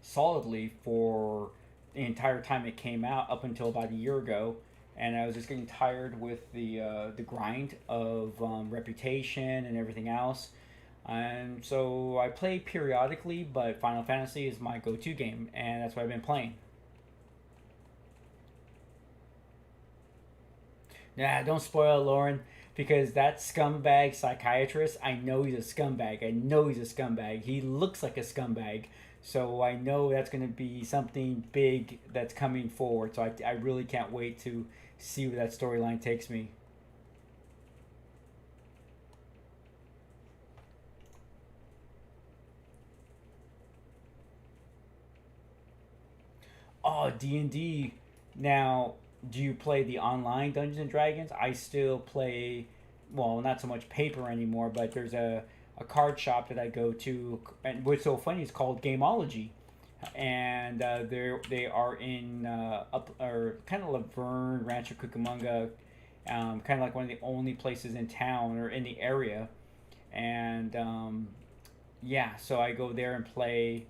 solidly for the entire time it came out up until about a year ago. And I was just getting tired with the grind of reputation and everything else. And so I play periodically, but Final Fantasy is my go-to game, and that's what I've been playing. Nah, don't spoil it, Lauren, because that scumbag psychiatrist, I know he's a scumbag. I know he's a scumbag. He looks like a scumbag. So I know that's going to be something big that's coming forward. So I really can't wait to see where that storyline takes me. Oh, D&D. Now, do you play the online Dungeons and Dragons? I still play, well, not so much paper anymore, but there's a card shop that I go to, and what's so funny is called Gameology, and they are in up or kind of Laverne, Rancho Cucamonga, kind of like one of the only places in town or in the area, and yeah, so I go there and play.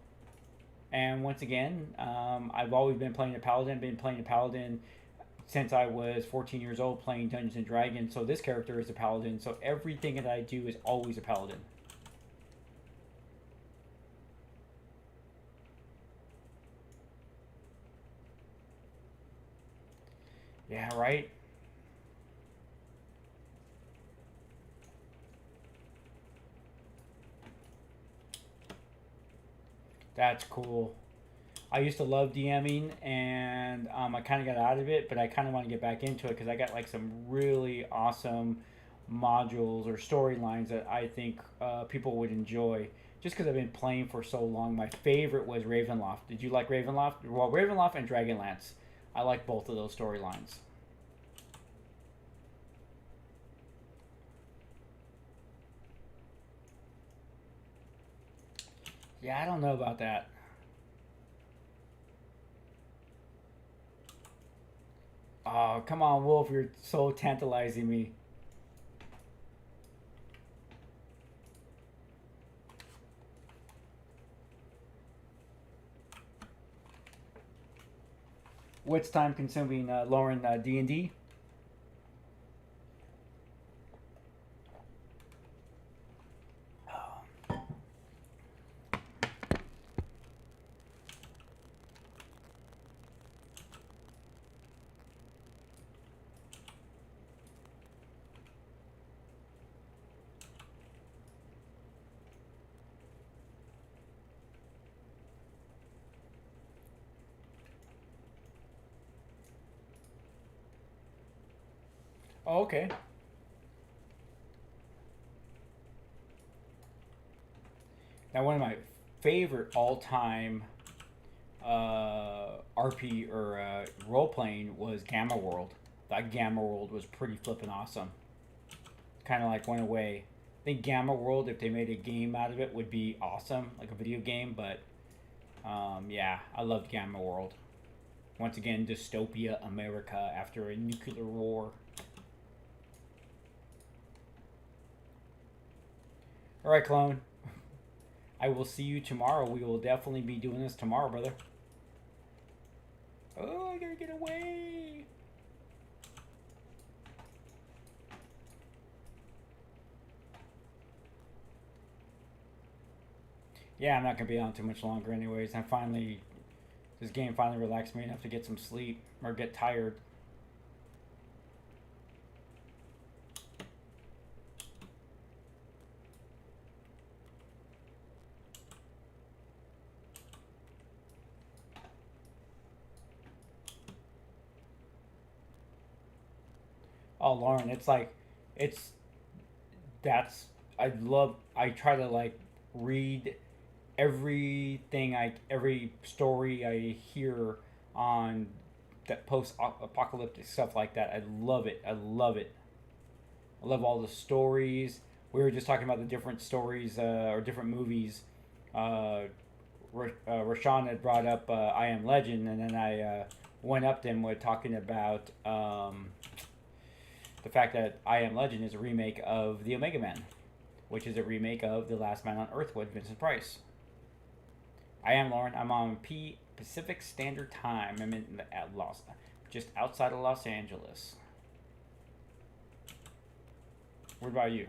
And once again, I've always been playing a paladin. Been playing a paladin since I was 14 years old, playing Dungeons and Dragons. So this character is a paladin. So everything that I do is always a paladin. Yeah, right. That's cool. I used to love DMing, and I kind of got out of it, but I kind of want to get back into it because I got like some really awesome modules or storylines that I think people would enjoy. Just because I've been playing for so long, my favorite was Ravenloft. Did you like Ravenloft? Well, Ravenloft and Dragonlance. I like both of those storylines. Yeah, I don't know about that. Oh, come on, Wolf, you're so tantalizing me. What's time consuming, Lauren, D&D? Oh, okay. Now, one of my favorite all-time RP or role playing was Gamma World. That Gamma World was pretty flippin' awesome. Kind of like went away. I think Gamma World, if they made a game out of it, would be awesome, like a video game. But yeah, I loved Gamma World. Once again, dystopia America after a nuclear war. All right, clone. I will see you tomorrow. We will definitely be doing this tomorrow, brother. Oh, I gotta get away. Yeah, I'm not gonna be on too much longer anyways. This game finally relaxed me enough to get some sleep or get tired. Oh, Lauren, it's that's I try to like read every story I hear on that post-apocalyptic stuff like that. I love it. I love it. I love all the stories. We were just talking about the different stories or different movies. Uh, Rashawn had brought up I Am Legend, and then I went up to him with talking about the fact that I Am Legend is a remake of The Omega Man, which is a remake of The Last Man on Earth with Vincent Price. I am Lauren. I'm on Pacific Standard Time. I'm just outside of Los Angeles. What about you?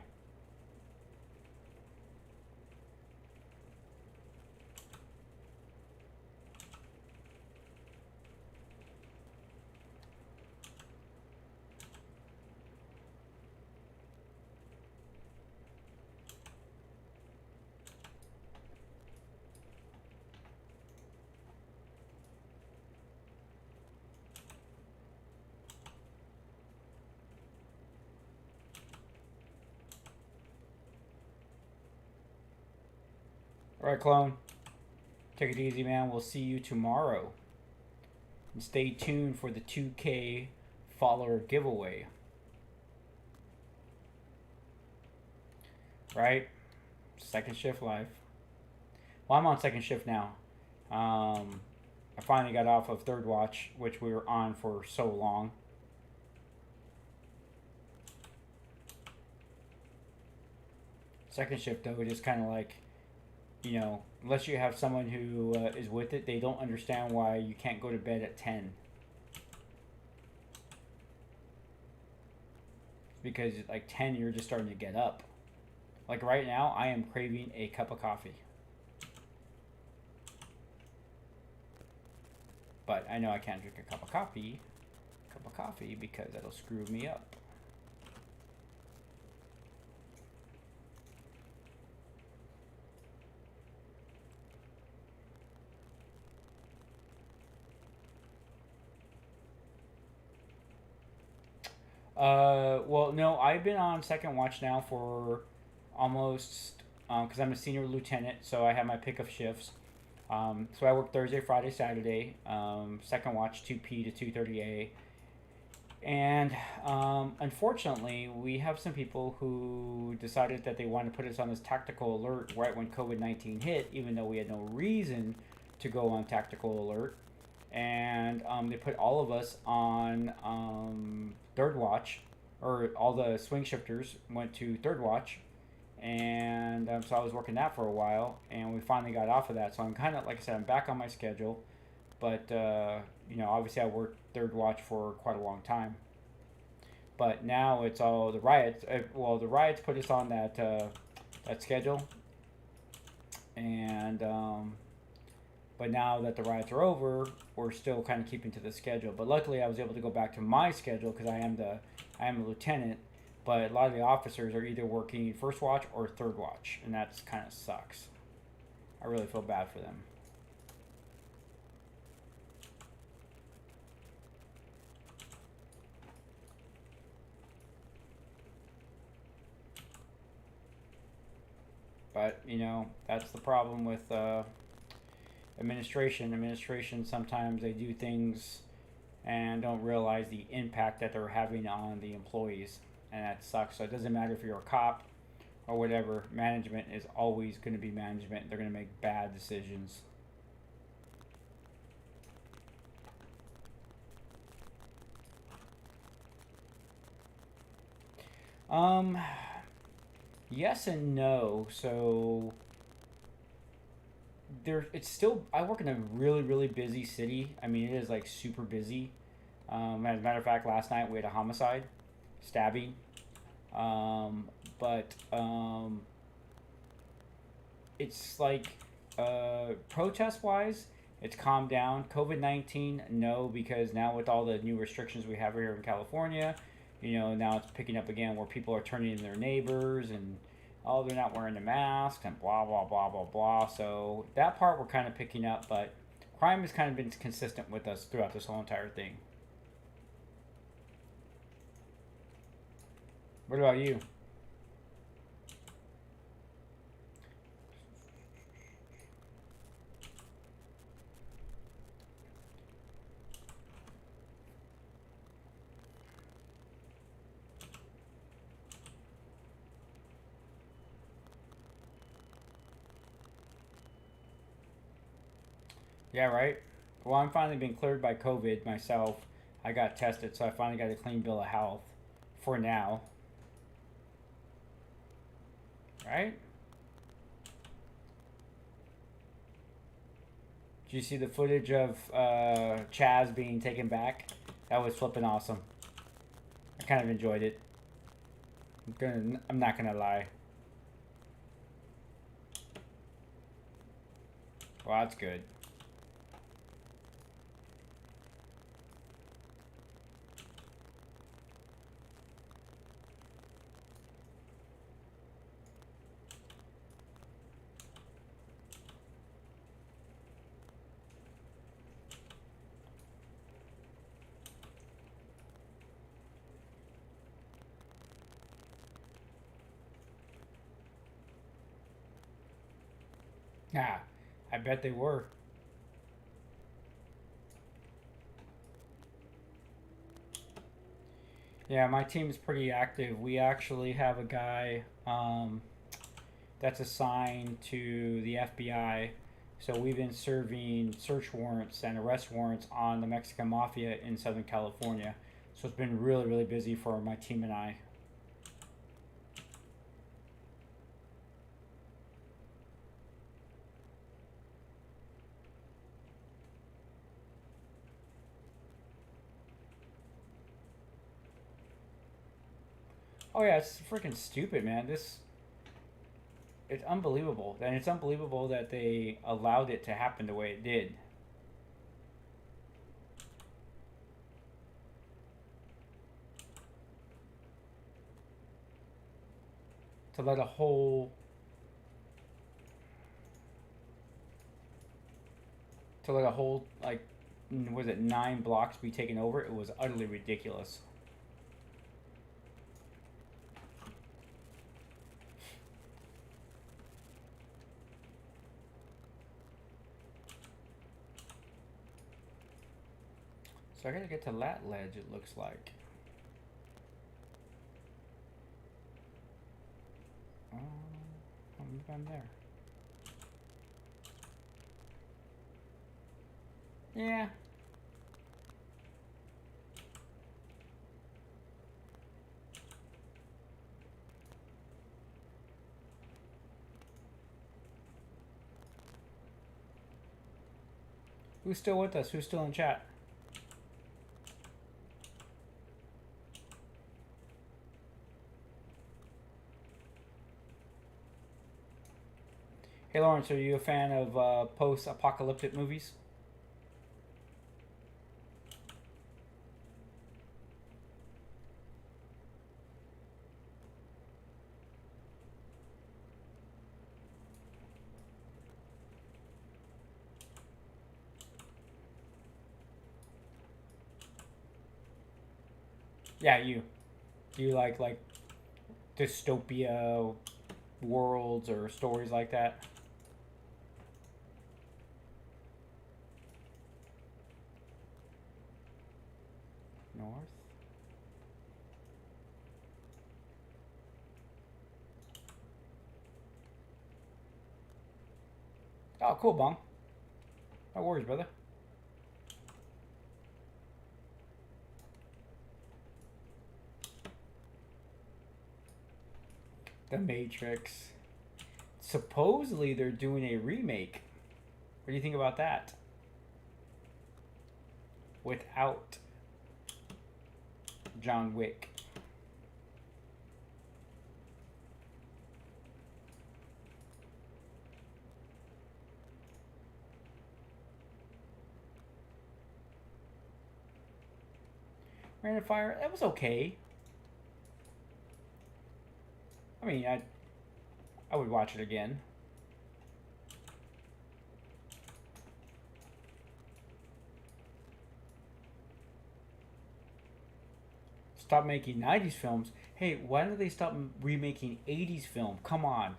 All right, clone. Take it easy, man. We'll see you tomorrow. And stay tuned for the 2K follower giveaway. Right? Second shift live. Well, I'm on second shift now. I finally got off of third watch, which we were on for so long. Second shift, though, it is kind of like, unless you have someone who is with it, they don't understand why you can't go to bed at 10. Because, like, 10, you're just starting to get up. Like, right now, I am craving a cup of coffee. But I know I can't drink a cup of coffee because that'll screw me up. Well, no, I've been on second watch now for almost, because I'm a senior lieutenant, so I have my pick of shifts. So I work Thursday, Friday, Saturday, second watch 2P to 2:30 A. And unfortunately, we have some people who decided that they wanted to put us on this tactical alert right when COVID-19 hit, even though we had no reason to go on tactical alert. And they put all of us on third watch, or all the swing shifters went to third watch. And so I was working that for a while, and we finally got off of that. So I'm kind of, like I said, I'm back on my schedule. But, obviously I worked third watch for quite a long time. But now it's all the riots. Well, the riots put us on that schedule. And, but now that the riots are over, we're still kind of keeping to the schedule. But luckily I was able to go back to my schedule because I am a lieutenant. But a lot of the officers are either working first watch or third watch. And that's kind of sucks. I really feel bad for them. But, that's the problem with administration. Administration, sometimes they do things and don't realize the impact that they're having on the employees. And that sucks. So it doesn't matter if you're a cop or whatever. Management is always going to be management. They're going to make bad decisions. Yes and no. So there it's still I work in a really busy city. I mean, it is like super busy. As a matter of fact, last night we had a homicide, stabbing. But it's like protest wise, it's calmed down. COVID-19, no, because now with all the new restrictions we have here in California, now it's picking up again where people are turning in their neighbors and oh, they're not wearing the mask and blah blah blah blah blah. So that part we're kind of picking up, but crime has kind of been consistent with us throughout this whole entire thing. What about you? Yeah, right. Well, I'm finally been cleared by COVID myself. I got tested, so I finally got a clean bill of health for now. Right? Did you see the footage of Chaz being taken back? That was flipping awesome. I kind of enjoyed it. I'm not gonna lie. Well, that's good. Yeah, I bet they were. Yeah, my team is pretty active. We actually have a guy that's assigned to the FBI. So we've been serving search warrants and arrest warrants on the Mexican mafia in Southern California. So it's been really busy for my team and I. Oh yeah, it's freaking stupid, man. It's unbelievable, and it's unbelievable that they allowed it to happen the way it did. To let a whole like was it 9 blocks be taken over? It was utterly ridiculous. So I gotta get to that ledge. It looks like. I'm there. Yeah. Who's still with us? Who's still in chat? Hey Lawrence, are you a fan of post-apocalyptic movies? Yeah, you. Do you like dystopia worlds or stories like that? North. Oh, cool, Bong. No worries, brother. The Matrix. Supposedly they're doing a remake. do you think about that? Without John Wick. Rain and Fire, that was okay. I mean, I would watch it again. Stop making 90s films. Hey, why don't they stop remaking 80s film? Come on.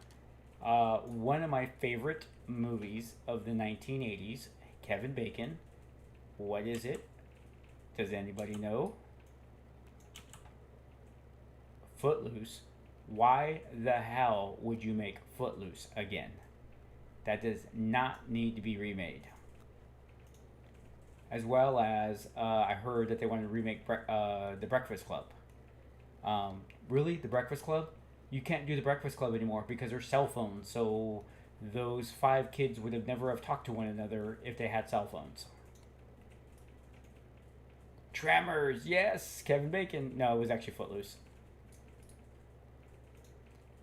One of my favorite movies of the 1980s, Kevin Bacon. What is it? Does anybody know? Footloose. Why the hell would you make Footloose again? That does not need to be remade. As well as I heard that they wanted to remake The Breakfast Club. Really, The Breakfast Club? You can't do The Breakfast Club anymore because there's cell phones. So those 5 kids would have never have talked to one another if they had cell phones. Tremors, yes, Kevin Bacon. No, it was actually Footloose.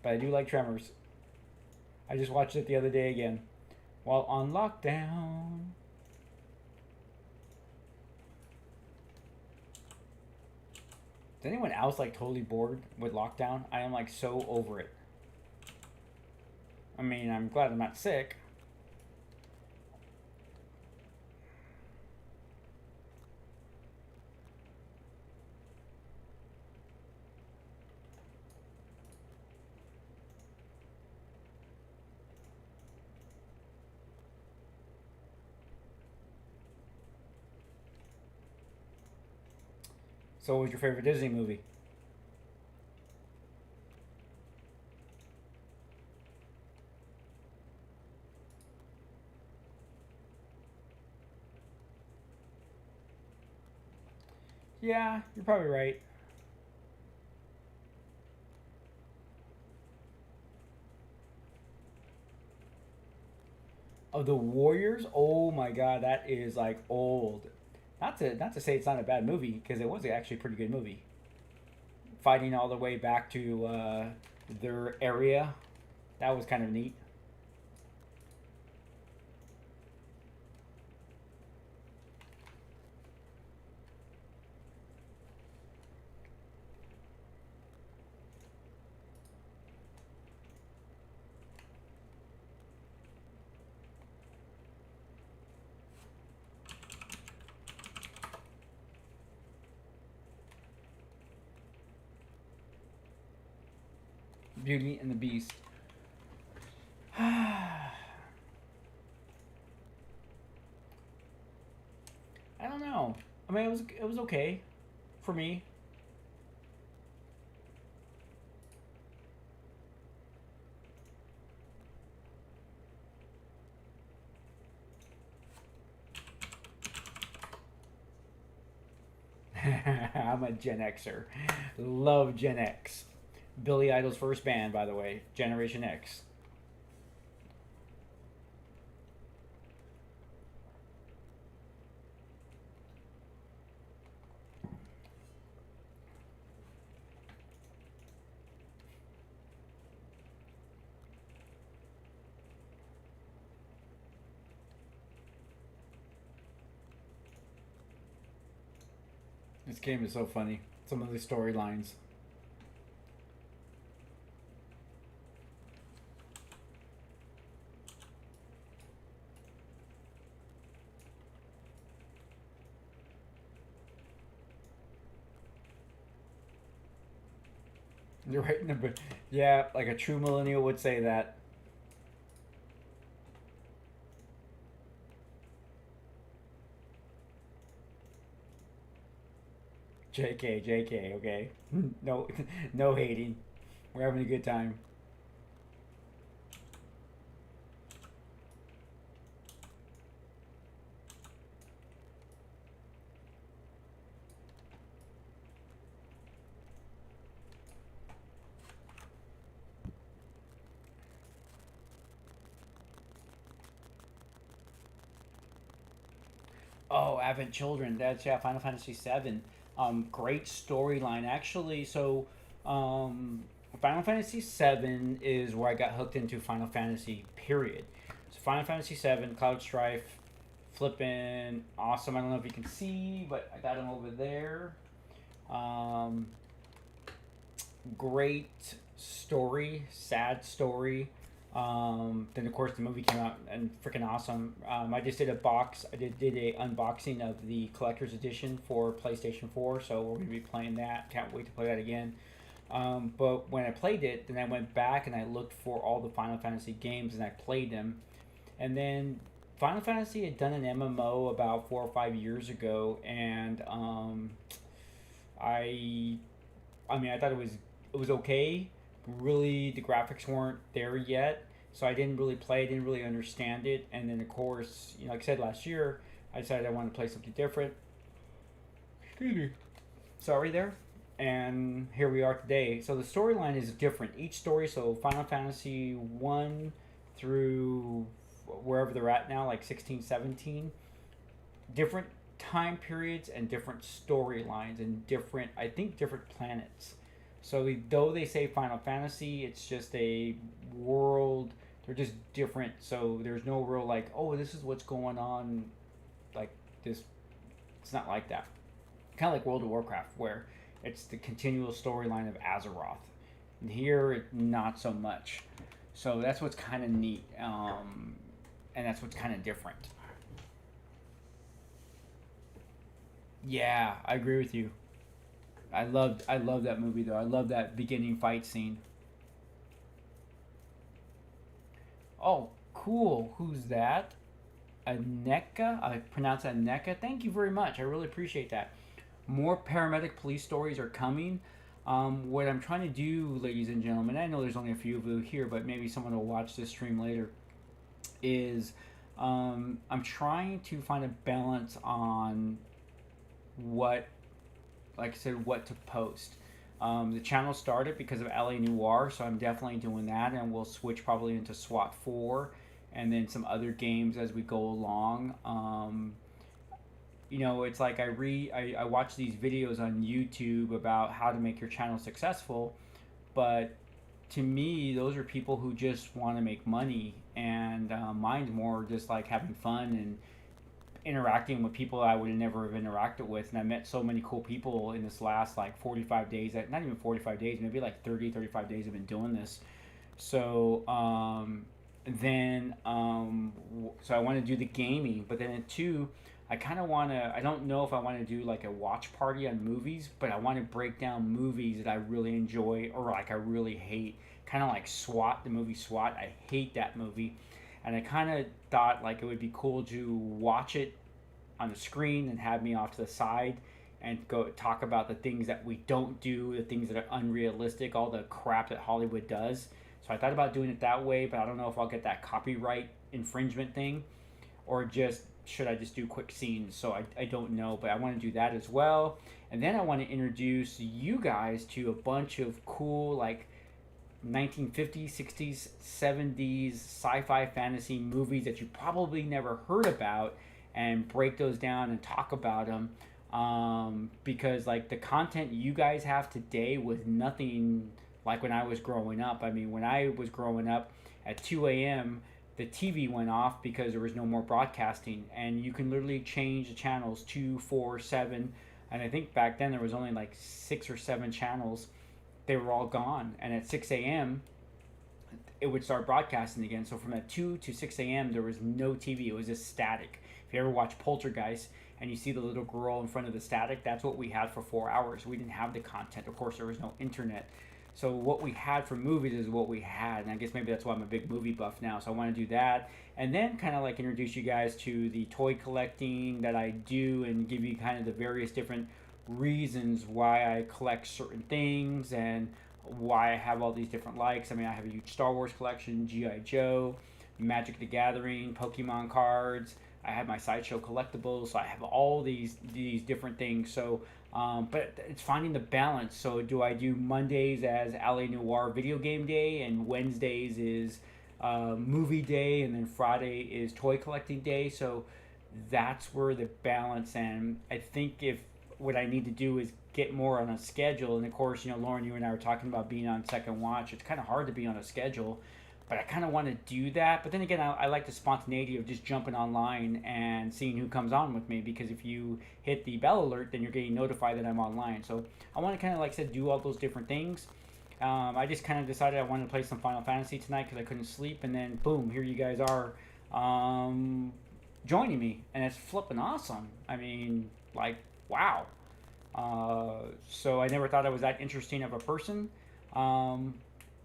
But I do like Tremors. I just watched it the other day again. While on lockdown. Is anyone else like totally bored with lockdown? I am like so over it. I mean, I'm glad I'm not sick. So, what was your favorite Disney movie? Yeah, you're probably right. Of the Warriors, oh my god, that is like old. Not to say it's not a bad movie because it was actually a pretty good movie. Fighting all the way back to their area, that was kind of neat. Beauty and the Beast. I don't know. I mean, it was okay for me. I'm a Gen Xer. Love Gen X. Billy Idol's first band, by the way, Generation X. This game is so funny. Some of the storylines. You're right. Yeah, like a true millennial would say that. JK, JK, okay. No, no hating. We're having a good time. Oh, Advent Children. That's Final Fantasy VII. Great storyline, actually. So, um, Final Fantasy VII is where I got hooked into Final Fantasy. Period. So Final Fantasy VII, Cloud Strife, flipping awesome. I don't know if you can see, but I got him over there. Um, Great story, sad story. Then of course the movie came out and freaking awesome. I just did a box. I did a unboxing of the collector's edition for PlayStation 4, so we're gonna be playing that. Can't wait to play that again. But when I played it, then I went back and I looked for all the Final Fantasy games and I played them. And then Final Fantasy had done an MMO about 4 or 5 years ago, and I, I mean, I thought it was okay. Really, the graphics weren't there yet, so I didn't really play. I didn't really understand it. And then of course, like I said last year, I decided I wanted to play something different. Excuse me. Sorry there. And here we are today. So the storyline is different. Each story, so Final Fantasy 1 through wherever they're at now, like 16, 17, different time periods and different storylines and different, I think, different planets. So though they say Final Fantasy, it's just a world. They're just different. So there's no real like, oh, this is what's going on, like this. It's not like that. Kind of like World of Warcraft, where it's the continual storyline of Azeroth. And here, not so much. So that's what's kind of neat, and that's what's kind of different. Yeah, I agree with you. I love that movie though. I love that beginning fight scene. Oh, cool. Who's that? Aneka? I pronounce that Aneka. Thank you very much. I really appreciate that. More paramedic police stories are coming. What I'm trying to do, ladies and gentlemen, I know there's only a few of you here, but maybe someone will watch this stream later, is I'm trying to find a balance on what, like I said, what to post. The channel started because of LA Noire, so I'm definitely doing that, and we'll switch probably into SWAT 4 and then some other games as we go along. It's like I watch these videos on YouTube about how to make your channel successful, but to me, those are people who just want to make money, and mine's more just like having fun and interacting with people I would never have interacted with. And I met so many cool people in this last like 45 days, not even 45 days, maybe like 35 days I've been doing this. So so I want to do the gaming, but then at two, I kind of want to, I don't know if I want to do like a watch party on movies, but I want to break down movies that I really enjoy or like I really hate. Kind of like SWAT, the movie SWAT. I hate that movie. And I kind of thought like it would be cool to watch it on the screen and have me off to the side and go talk about the things that we don't do, the things that are unrealistic, all the crap that Hollywood does. So I thought about doing it that way, but I don't know if I'll get that copyright infringement thing or just should I just do quick scenes. So I don't know, but I want to do that as well. And then I want to introduce you guys to a bunch of cool like 1950s, 60s, 70s sci-fi fantasy movies that you probably never heard about and break those down and talk about them, because like the content you guys have today was nothing like when I was growing up. I mean, when I was growing up at 2 a.m. the TV went off because there was no more broadcasting, and you can literally change the channels 2, 4, 7, and I think back then there was only like 6 or 7 channels. They were all gone, and at 6 a.m. it would start broadcasting again. So from at 2 to 6 a.m. there was no TV. It was just static. If you ever watch Poltergeist and you see the little girl in front of the static, that's what we had for 4 hours. We didn't have the content. Of course, there was no internet. So what we had for movies is what we had, and I guess maybe that's why I'm a big movie buff now. So I want to do that, and then kind of like introduce you guys to the toy collecting that I do and give you kind of the various different reasons why I collect certain things and why I have all these different likes. I mean, I have a huge Star Wars collection, G.I. Joe, Magic the Gathering, Pokemon cards. I have my Sideshow collectibles. So I have all these different things. So, but it's finding the balance. So do I do Mondays as LA Noire video game day, and Wednesdays is movie day, and then Friday is toy collecting day? So that's where the balance, and I think if what I need to do is get more on a schedule. And of course, Lauren, you and I were talking about being on second watch. It's kind of hard to be on a schedule, but I kind of want to do that. But then again, I like the spontaneity of just jumping online and seeing who comes on with me, because if you hit the bell alert, then you're getting notified that I'm online. So I want to kind of, like I said, do all those different things. I just kind of decided I wanted to play some Final Fantasy tonight because I couldn't sleep, and then boom, here you guys are joining me, and it's flipping awesome. I mean, like, wow. So I never thought I was that interesting of a person. Um,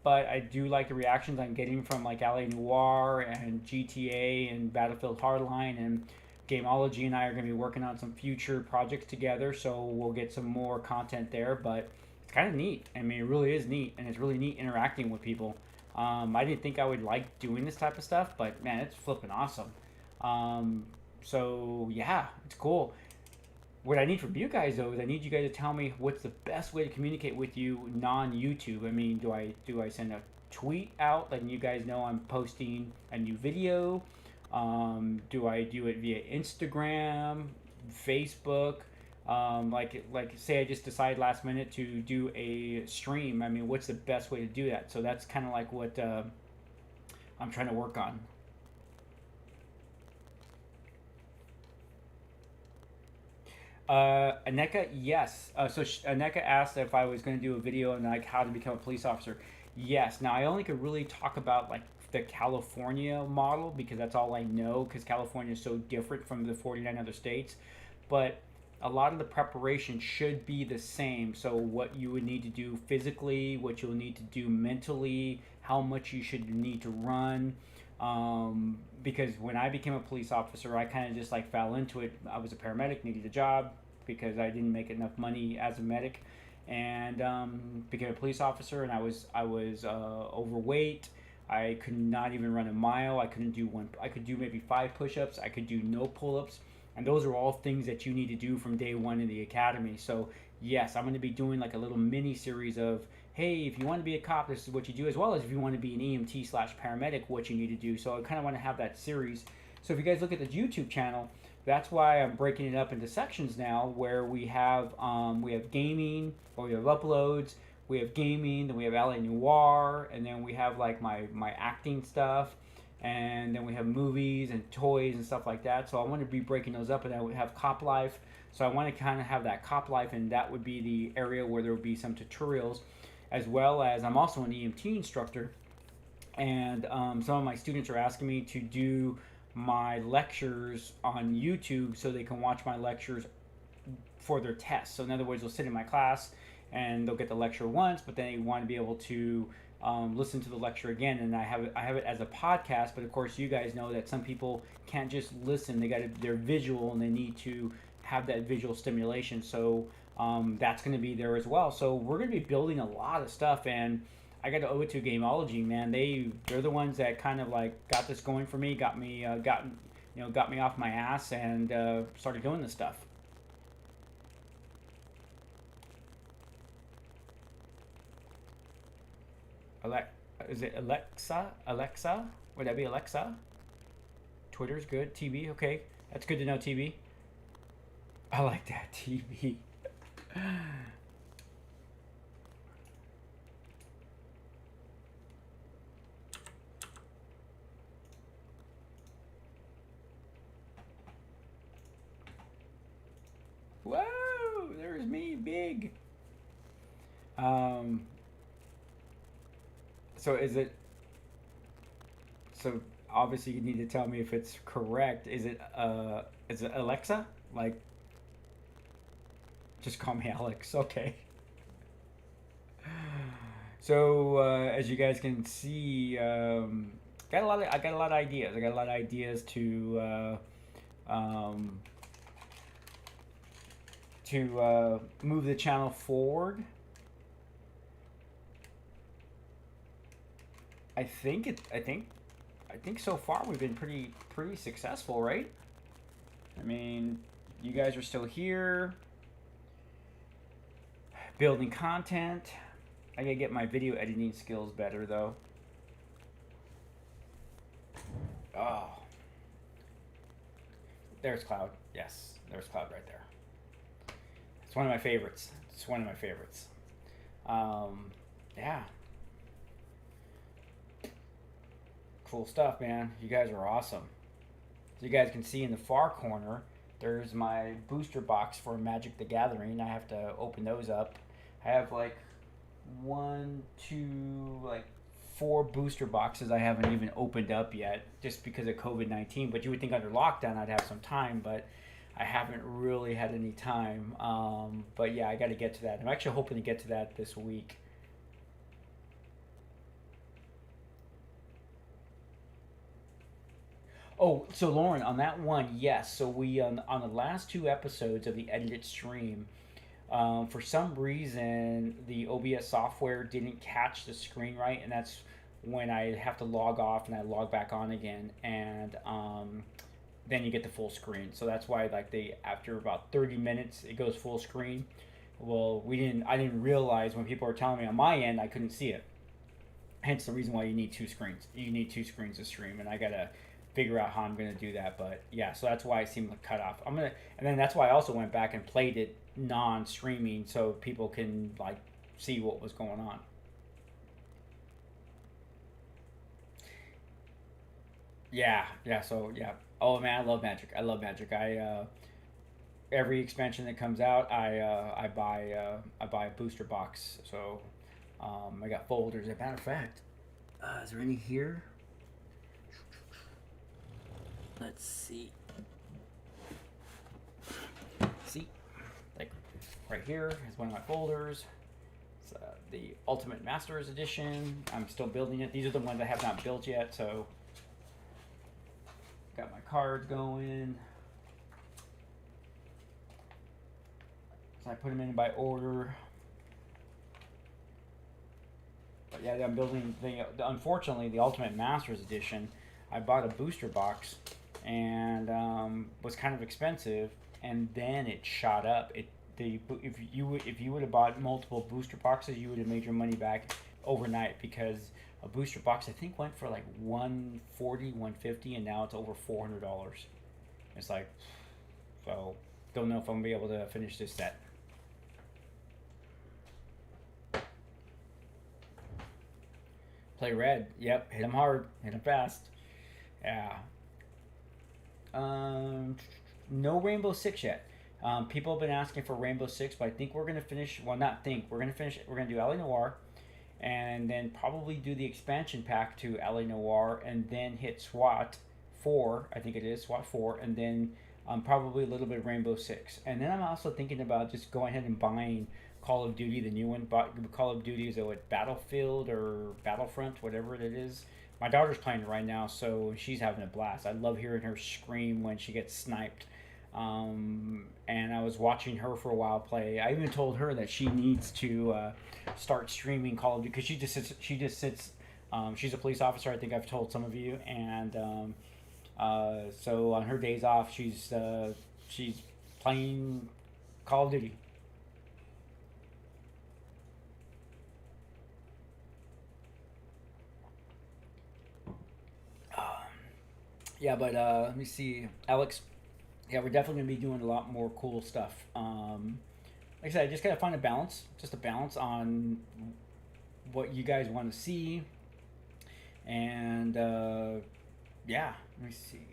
but I do like the reactions I'm getting from like LA Noire and GTA and Battlefield Hardline, and Gameology and I are going to be working on some future projects together, so we'll get some more content there. But it's kind of neat. I mean, it really is neat, and it's really neat interacting with people. I didn't think I would like doing this type of stuff, but man, it's flipping awesome. So yeah, it's cool. What I need from you guys though is I need you guys to tell me what's the best way to communicate with you non YouTube. I mean, do I send a tweet out letting you guys know I'm posting a new video? Do I do it via Instagram, Facebook? Like say I just decide last minute to do a stream. I mean, what's the best way to do that? So that's kind of like what I'm trying to work on. Aneka, yes. Aneka asked if I was going to do a video on like how to become a police officer. Yes. Now I only could really talk about like the California model because that's all I know. Because California is so different from the 49 other states, but a lot of the preparation should be the same. So what you would need to do physically, what you'll need to do mentally, how much you should need to run. Because when I became a police officer, I kind of just like fell into it. I was a paramedic, needed a job because I didn't make enough money as a medic, and became a police officer. And I was overweight. I could not even run a mile. I couldn't do one. I could do maybe 5 push-ups. I could do no pull-ups, and those are all things that you need to do from day one in the academy. So yes, I'm going to be doing like a little mini series of, hey, if you want to be a cop, this is what you do, as well as if you want to be an EMT slash paramedic, what you need to do. So I kind of want to have that series. So if you guys look at the YouTube channel, that's why I'm breaking it up into sections now, where we have gaming, or we have uploads, we have gaming, then we have LA Noire, and then we have like my acting stuff, and then we have movies and toys and stuff like that. So I want to be breaking those up, and I would have cop life. So I want to kind of have that cop life, and that would be the area where there would be some tutorials, as well as I'm also an EMT instructor, and some of my students are asking me to do my lectures on YouTube so they can watch my lectures for their tests. So in other words, they'll sit in my class and they'll get the lecture once, but then they want to be able to listen to the lecture again. And I have it as a podcast, but of course you guys know that some people can't just listen; they're visual and they need to have that visual stimulation. So that's going to be there as well. So we're going to be building a lot of stuff, and I got to owe it to Gameology, man. They're the ones that kind of like got this going for me, got me off my ass, and started doing this stuff. Is it Alexa? Alexa? Would that be Alexa? Twitter's good. TV, okay, that's good to know. TV. I like that. TV. Whoa! There's me, big. Um. So is it? So obviously you need to tell me if it's correct. Is it? Is it Alexa? Like, just call me Alex. Okay. So as you guys can see, I got a lot of ideas. I got a lot of ideas um, to move the channel forward. I think so far we've been pretty successful, right? I mean, you guys are still here, building content. I gotta get my video editing skills better though. Oh, There's Cloud. Yes, there's Cloud right there. It's one of my favorites. It's one of my favorites. Yeah, cool stuff, man. You guys are awesome. So you guys can see in the far corner, there's my booster box for Magic the Gathering. I have to open those up. I have like one, two, like four booster boxes I haven't even opened up yet, just because of COVID-19. But you would think under lockdown I'd have some time, but I haven't really had any time. But yeah, I got to get to that. I'm actually hoping to get to that this week. Oh, so Lauren, on that one, yes. So we on the last two episodes of the edited stream, for some reason the OBS software didn't catch the screen right, and that's when I have to log off and I log back on again, and then you get the full screen. So that's why like they after about 30 minutes it goes full screen. Well, I didn't realize when people were telling me on my end I couldn't see it. Hence the reason why you need two screens. You need two screens to stream, and I gotta figure out how I'm gonna do that. But yeah, so that's why it seemed like cut off. And then that's why I also went back and played it non-streaming so people can like see what was going on. Yeah, yeah. So yeah. Oh man, I love Magic. I love Magic. Every expansion that comes out, I buy a booster box. So I got folders. As a matter of fact, is there any here? Let's see. See, like right here is one of my folders. It's the Ultimate Masters Edition. I'm still building it. These are the ones I have not built yet. So got my cards going. So I put them in by order. But yeah, I'm building unfortunately the Ultimate Masters Edition. I bought a booster box and was kind of expensive, and then it shot up. If you would have bought multiple booster boxes, you would have made your money back overnight, because a booster box I think went for like 140, 150, and now it's over $400. It's like, so don't know if I'm gonna be able to finish this set. Play red. Yep, hit them hard, hit them fast. Yeah. No Rainbow Six yet. People have been asking for Rainbow Six, but I think we're gonna finish. Well, not think. We're gonna finish. We're gonna do LA Noire, and then probably do the expansion pack to LA Noire, and then hit SWAT 4. I think it is SWAT 4, and then probably a little bit of Rainbow Six, and then I'm also thinking about just going ahead and buying Call of Duty, the new one. Call of Duty is it Battlefield or Battlefront, whatever it is. My daughter's playing it right now, so she's having a blast. I love hearing her scream when she gets sniped. And I was watching her for a while play. I even told her that she needs to start streaming Call of Duty, because she just sits. She's a police officer. I think I've told some of you, and so on her days off, she's playing Call of Duty. Yeah, but let me see, Alex. Yeah, we're definitely gonna be doing a lot more cool stuff. Like I said, I just gotta find a balance, just a balance on what you guys want to see, and yeah. Let me see.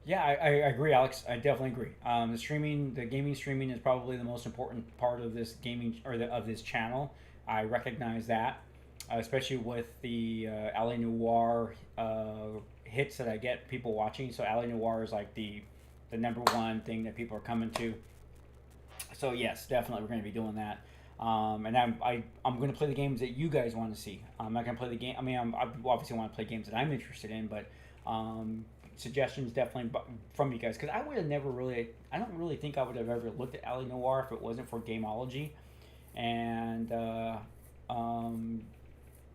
Yeah, I agree, Alex. I definitely agree. The gaming streaming is probably the most important part of this gaming of this channel. I recognize that, especially with the LA Noir hits that I get people watching. So LA Noir is like the number one thing that people are coming to. So yes, definitely we're going to be doing that. And I'm going to play the games that you guys want to see. I'm not going to play the game. I mean, I obviously want to play games that I'm interested in, but suggestions definitely from you guys, because I would have never really. I don't really think I would have ever looked at LA Noir if it wasn't for Gameology, and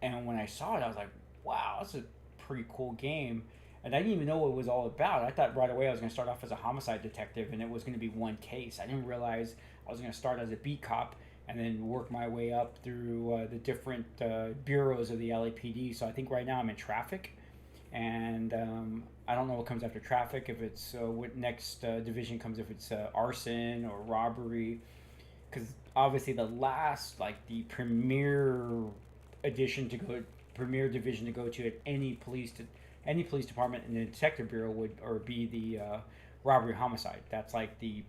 and when I saw it, I was like, wow, that's a pretty cool game. And I didn't even know what it was all about. I thought right away I was going to start off as a homicide detective, and it was going to be one case. I didn't realize I was going to start as a beat cop, and then work my way up through the different bureaus of the LAPD. So I think right now I'm in traffic, and I don't know what comes after traffic. If it's what next division comes, if it's arson or robbery, because obviously the last like the premier division to go to at any police department in the detective bureau would or be the robbery homicide. That's like the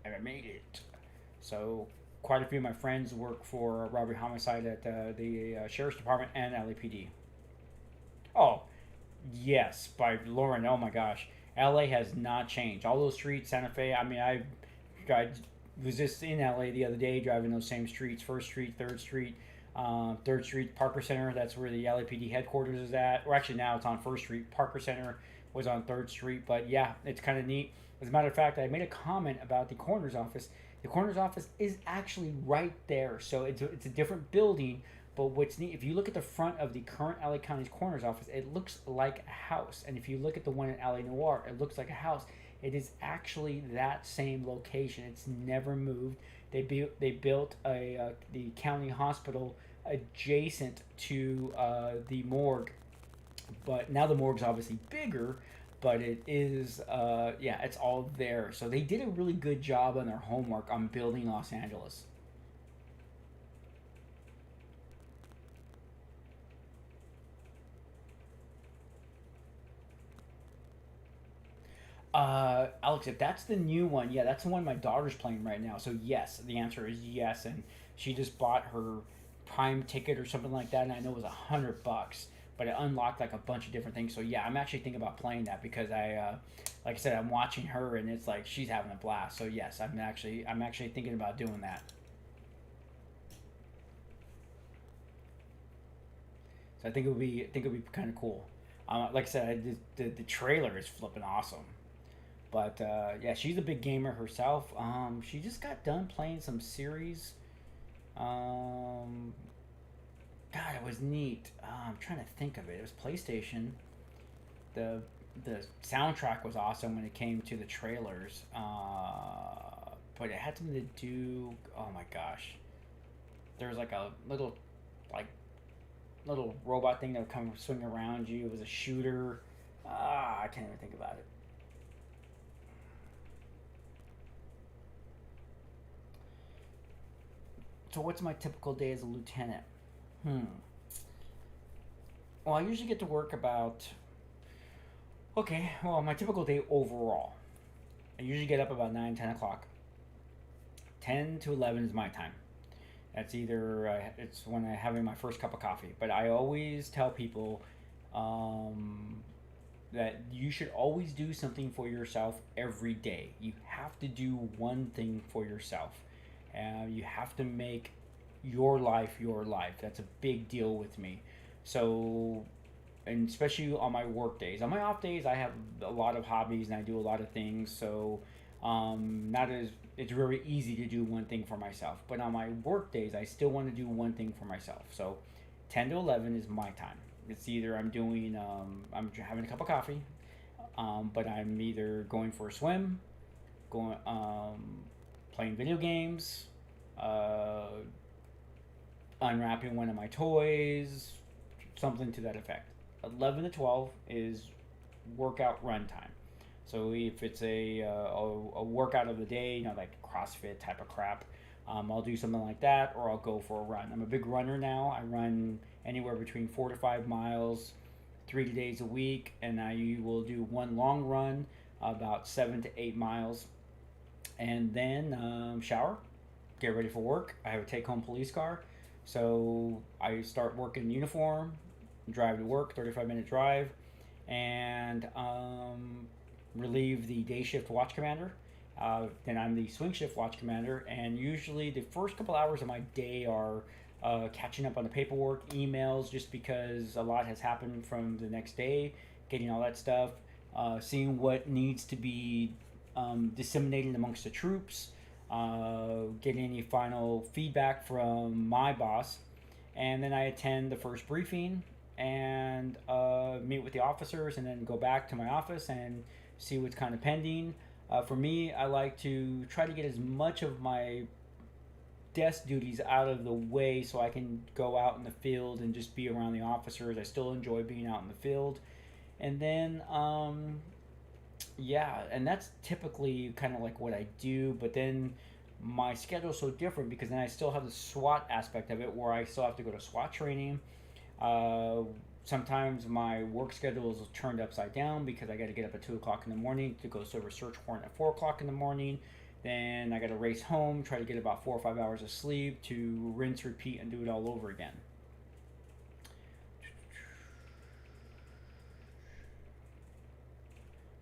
I made it. So quite a few of my friends work for robbery homicide at the sheriff's department and LAPD. Oh, yes, by Lauren. Oh my gosh, LA has not changed. All those streets, Santa Fe. I mean, I was just in LA the other day, driving those same streets: First Street, Third Street, Third Street, Parker Center. That's where the LAPD headquarters is at. Or actually, now it's on First Street. Parker Center was on Third Street. But yeah, it's kind of neat. As a matter of fact, I made a comment about the coroner's office. The coroner's office is actually right there, so it's a different building. But what's neat, if you look at the front of the current LA County's coroner's office, it looks like a house. And if you look at the one in LA Noire, it looks like a house. It is actually that same location. It's never moved. They built the county hospital adjacent to the morgue, but now the morgue's obviously bigger. But it is yeah, it's all there. So they did a really good job on their homework on building Los Angeles. Alex, if that's the new one, yeah, that's the one my daughter's playing right now. So yes, the answer is yes, and she just bought her Prime ticket or something like that, and I know it was $100, but it unlocked like a bunch of different things. So yeah, I'm actually thinking about playing that because like I said, I'm watching her, and it's like she's having a blast. So yes, I'm actually thinking about doing that. So I think it would be kind of cool. Like I said, the trailer is flipping awesome. But yeah, she's a big gamer herself. She just got done playing some series. Um, God, it was neat. I'm trying to think of it. It was PlayStation. The the soundtrack was awesome when it came to the trailers. But it had something to do. Oh my gosh, there was like a like little robot thing that would come swing around you. It was a shooter. I can't even think about it. So what's my typical day as a lieutenant? Hmm. Well, I usually get to work about. Okay, well, my typical day overall. I usually get up about 9, 10 o'clock. 10 to 11 is my time. That's either it's when I'm having my first cup of coffee. But I always tell people um, that you should always do something for yourself every day. You have to do one thing for yourself. You have to make your life your life. That's a big deal with me. So, and especially on my work days. On my off days, I have a lot of hobbies and I do a lot of things. So, not as it's very easy to do one thing for myself. But on my work days, I still want to do one thing for myself. So, 10 to 11 is my time. It's either I'm having a cup of coffee, but I'm either going for a swim, going playing video games, uh, unwrapping one of my toys, something to that effect. 11 to 12 is workout run time. So if it's a workout of the day, like CrossFit type of crap, I'll do something like that, or I'll go for a run. I'm a big runner now. I run anywhere between 4 to 5 miles, 3 days a week, and I will do one long run about 7 to 8 miles, and then shower, get ready for work. I have a take-home police car, so I start work in uniform, drive to work, 35-minute drive, and relieve the day shift watch commander. Then I'm the swing shift watch commander, and usually the first couple hours of my day are catching up on the paperwork, emails, just because a lot has happened from the next day, getting all that stuff, seeing what needs to be disseminated amongst the troops, getting any final feedback from my boss, and then I attend the first briefing and meet with the officers, and then go back to my office and see what's kind of pending. For me, I like to try to get as much of my desk duties out of the way so I can go out in the field and just be around the officers. I still enjoy being out in the field. And then, yeah, and that's typically kind of like what I do, but then my schedule's so different because then I still have the SWAT aspect of it where I still have to go to SWAT training. Uh, Sometimes my work schedule is turned upside down because I got to get up at 2 o'clock in the morning to go serve a search warrant at 4 o'clock in the morning. Then I got to race home, try to get about 4 or 5 hours of sleep to rinse, repeat, and do it all over again.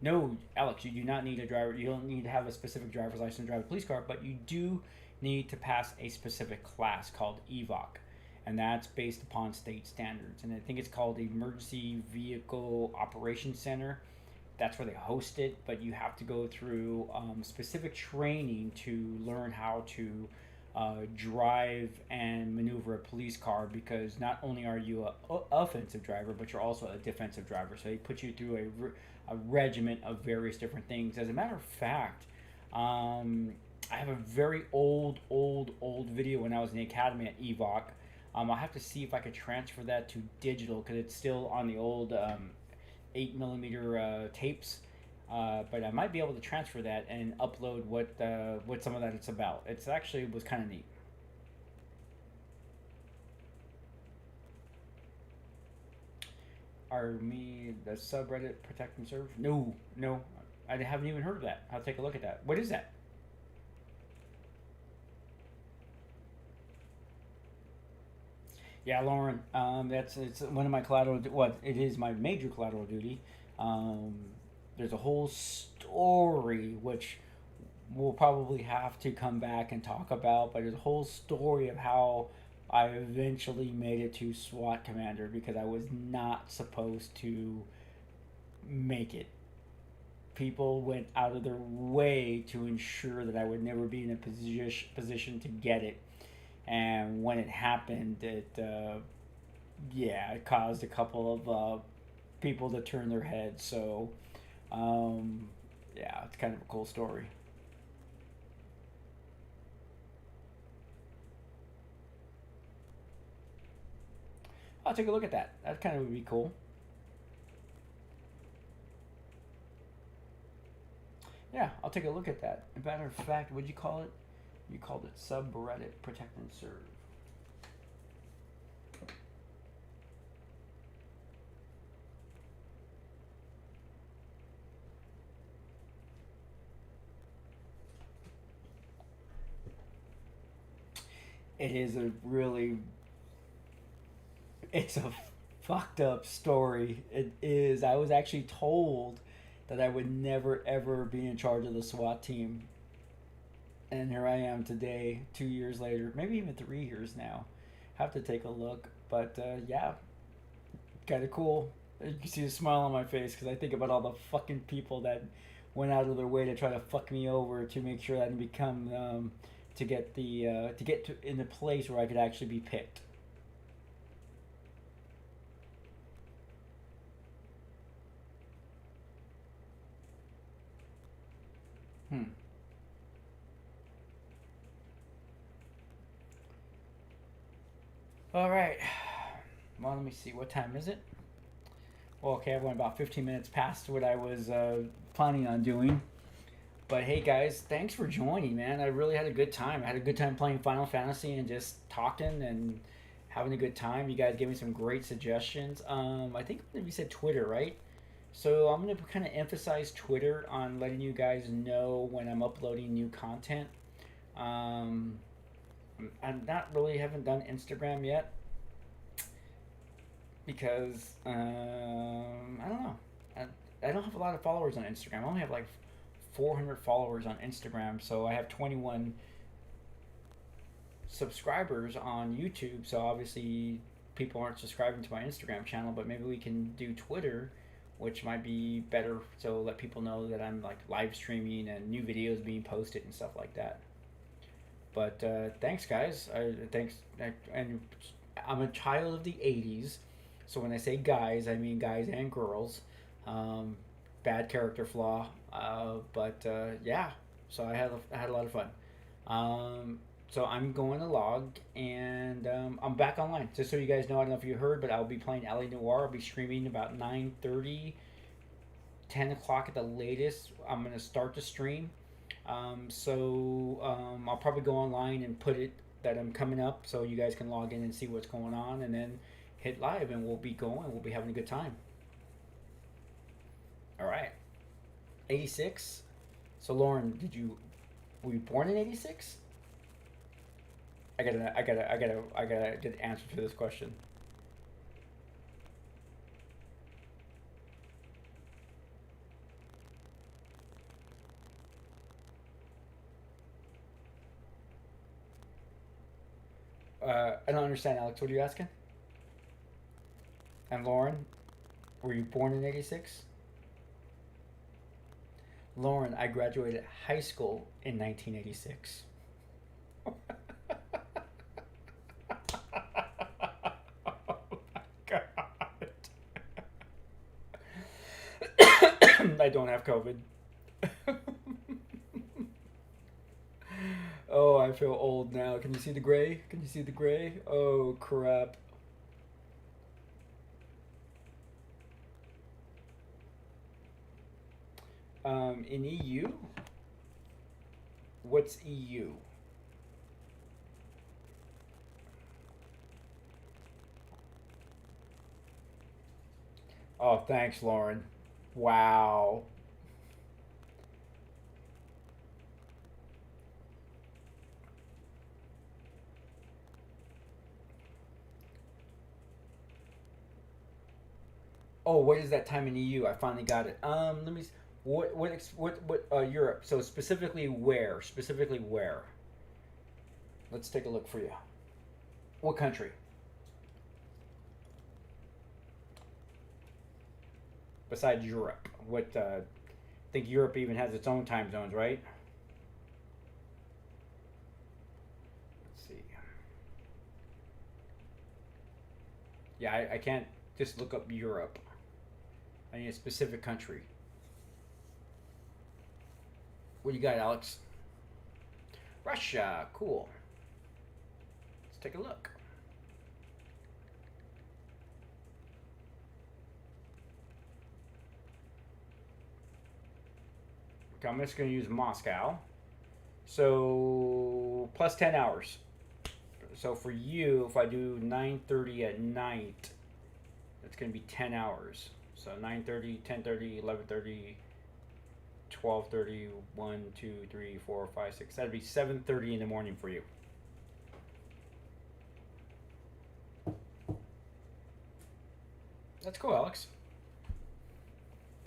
No, Alex, you do not need a driver. You don't need to have a specific driver's license to drive a police car, but you do need to pass a specific class called EVOC, and that's based upon state standards. And I think it's called the Emergency Vehicle Operations Center. That's where they host it, but you have to go through specific training to learn how to drive and maneuver a police car because not only are you a offensive driver, but you're also a defensive driver. So they put you through a regiment of various different things. As a matter of fact, I have a very old video when I was in the academy at EVOC. I'll have to see if I could transfer that to digital because it's still on the old 8 millimeter tapes. But I might be able to transfer that and upload what some of that it's about. It's actually was kind of neat. Are me the subreddit protect and serve? No, no, I haven't even heard of that. I'll take a look at that. What is that? Yeah, Lauren. That's it's one of my collateral. What it is my major collateral duty. Um, there's a whole story which we'll probably have to come back and talk about. But there's a whole story of how I eventually made it to SWAT commander because I was not supposed to make it. People went out of their way to ensure that I would never be in a position to get it. And when it happened, yeah, it caused a couple of people to turn their heads. So, um, yeah, it's kind of a cool story. I'll take a look at that. That kind of would be cool. Yeah, I'll take a look at that. As a matter of fact, what'd you call it? You called it subreddit protect and serve. It is a really, it's a fucked up story. It is. I was actually told that I would never ever be in charge of the SWAT team, and here I am today, 2 years later, maybe even 3 years now. Have to take a look, but yeah, kind of cool. You can see the smile on my face because I think about all the fucking people that went out of their way to try to fuck me over to make sure that I didn't become to get to in a place where I could actually be picked. Hmm. All right. Well, let me see. What time is it? Well, okay, I went about 15 minutes past what I was planning on doing. But hey, guys, thanks for joining, man. I really had a good time. I had a good time playing Final Fantasy and just talking and having a good time. You guys gave me some great suggestions. I think we said Twitter, right? So I'm gonna kind of emphasize Twitter on letting you guys know when I'm uploading new content. Um, I'm not really haven't done Instagram yet because I don't know. I don't have a lot of followers on Instagram. I only have like 400 followers on Instagram, so I have 21 subscribers on YouTube. So obviously, people aren't subscribing to my Instagram channel, but maybe we can do Twitter, which might be better. So let people know that I'm like live streaming and new videos being posted and stuff like that. But thanks, guys. And I'm a child of the '80s, so when I say guys, I mean guys and girls. Um, Bad character flaw, but yeah. So I had a lot of fun. So I'm going to log, and I'm back online. Just so you guys know, I don't know if you heard, but I'll be playing LA Noire. I'll be streaming about 9:30, 10 o'clock at the latest. I'm going to start the stream. I'll probably go online and put it that I'm coming up so you guys can log in and see what's going on, and then hit live, and we'll be going. We'll be having a good time. All right. 86. So Lauren, were you born in 86? I gotta get the answer to this question. I don't understand, Alex. What are you asking? And Lauren, were you born in 86? Lauren, I graduated high school in 1986. Oh my God. I don't have COVID. Oh, I feel old now. Can you see the gray? Can you see the gray? Oh, crap. In EU? What's EU? Oh, thanks, Lauren. Wow. Oh, what is that time in EU? I finally got it. Let me. What Europe? So specifically where? Specifically where? Let's take a look for you. What country? Besides Europe? What? I think Europe even has its own time zones, right? Let's see. Yeah, I can't just look up Europe. I need a specific country. What do you got, Alex? Russia. Cool. Let's take a look. Okay, I'm just going to use Moscow. So plus 10 hours. So for you, if I do 9:30 at night, it's going to be 10 hours. So 9:30, 10:30, 11:30, 12:30, 1, 2, 3, 4, 5, 6. That'd be 7:30 in the morning for you. That's cool, Alex.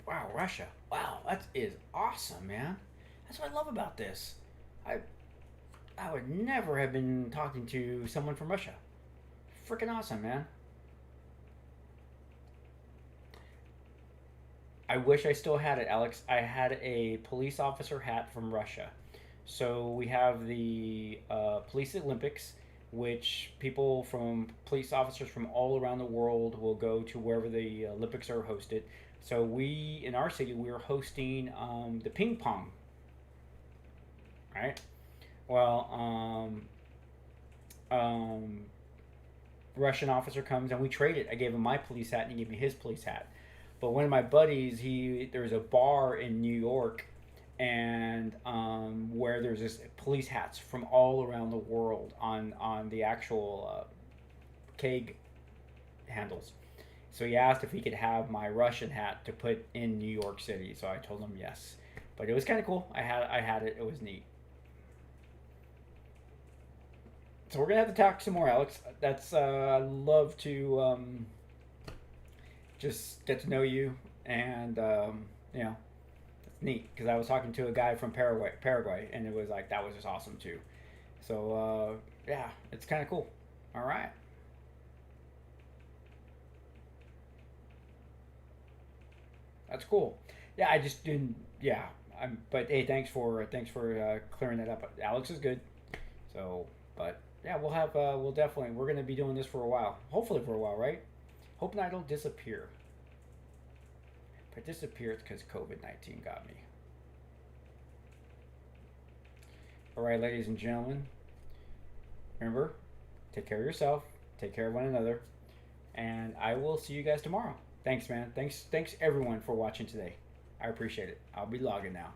Wow, Russia. Wow, that is awesome, man. That's what I love about this. I I would never have been talking to someone from Russia. Freaking awesome, man. I wish I still had it, Alex. I had a police officer hat from Russia. So we have the Police Olympics, which people from police officers from all around the world will go to wherever the Olympics are hosted. So we, in our city, we were hosting the ping pong, right? Well, um, Russian officer comes and we traded. I gave him my police hat and he gave me his police hat. But one of my buddies, there's a bar in New York, and where there's this police hats from all around the world on the actual keg handles. So he asked if he could have my Russian hat to put in New York City. So I told him yes. But it was kind of cool. I had it. It was neat. So we're gonna have to talk some more, Alex. That's I love to just get to know you, and it's neat because I was talking to a guy from Paraguay, and it was like that was just awesome too. So yeah, it's kind of cool. All right, that's cool. Yeah, I just didn't. Yeah, but hey, thanks for clearing that up. Alex is good. So, but yeah, we'll definitely we're gonna be doing this for a while. Hopefully for a while, right? Hoping I don't disappear. If I disappear, it's because COVID-19 got me. All right, ladies and gentlemen. Remember, take care of yourself, take care of one another, and I will see you guys tomorrow. Thanks, man. Thanks everyone for watching today. I appreciate it. I'll be logging now.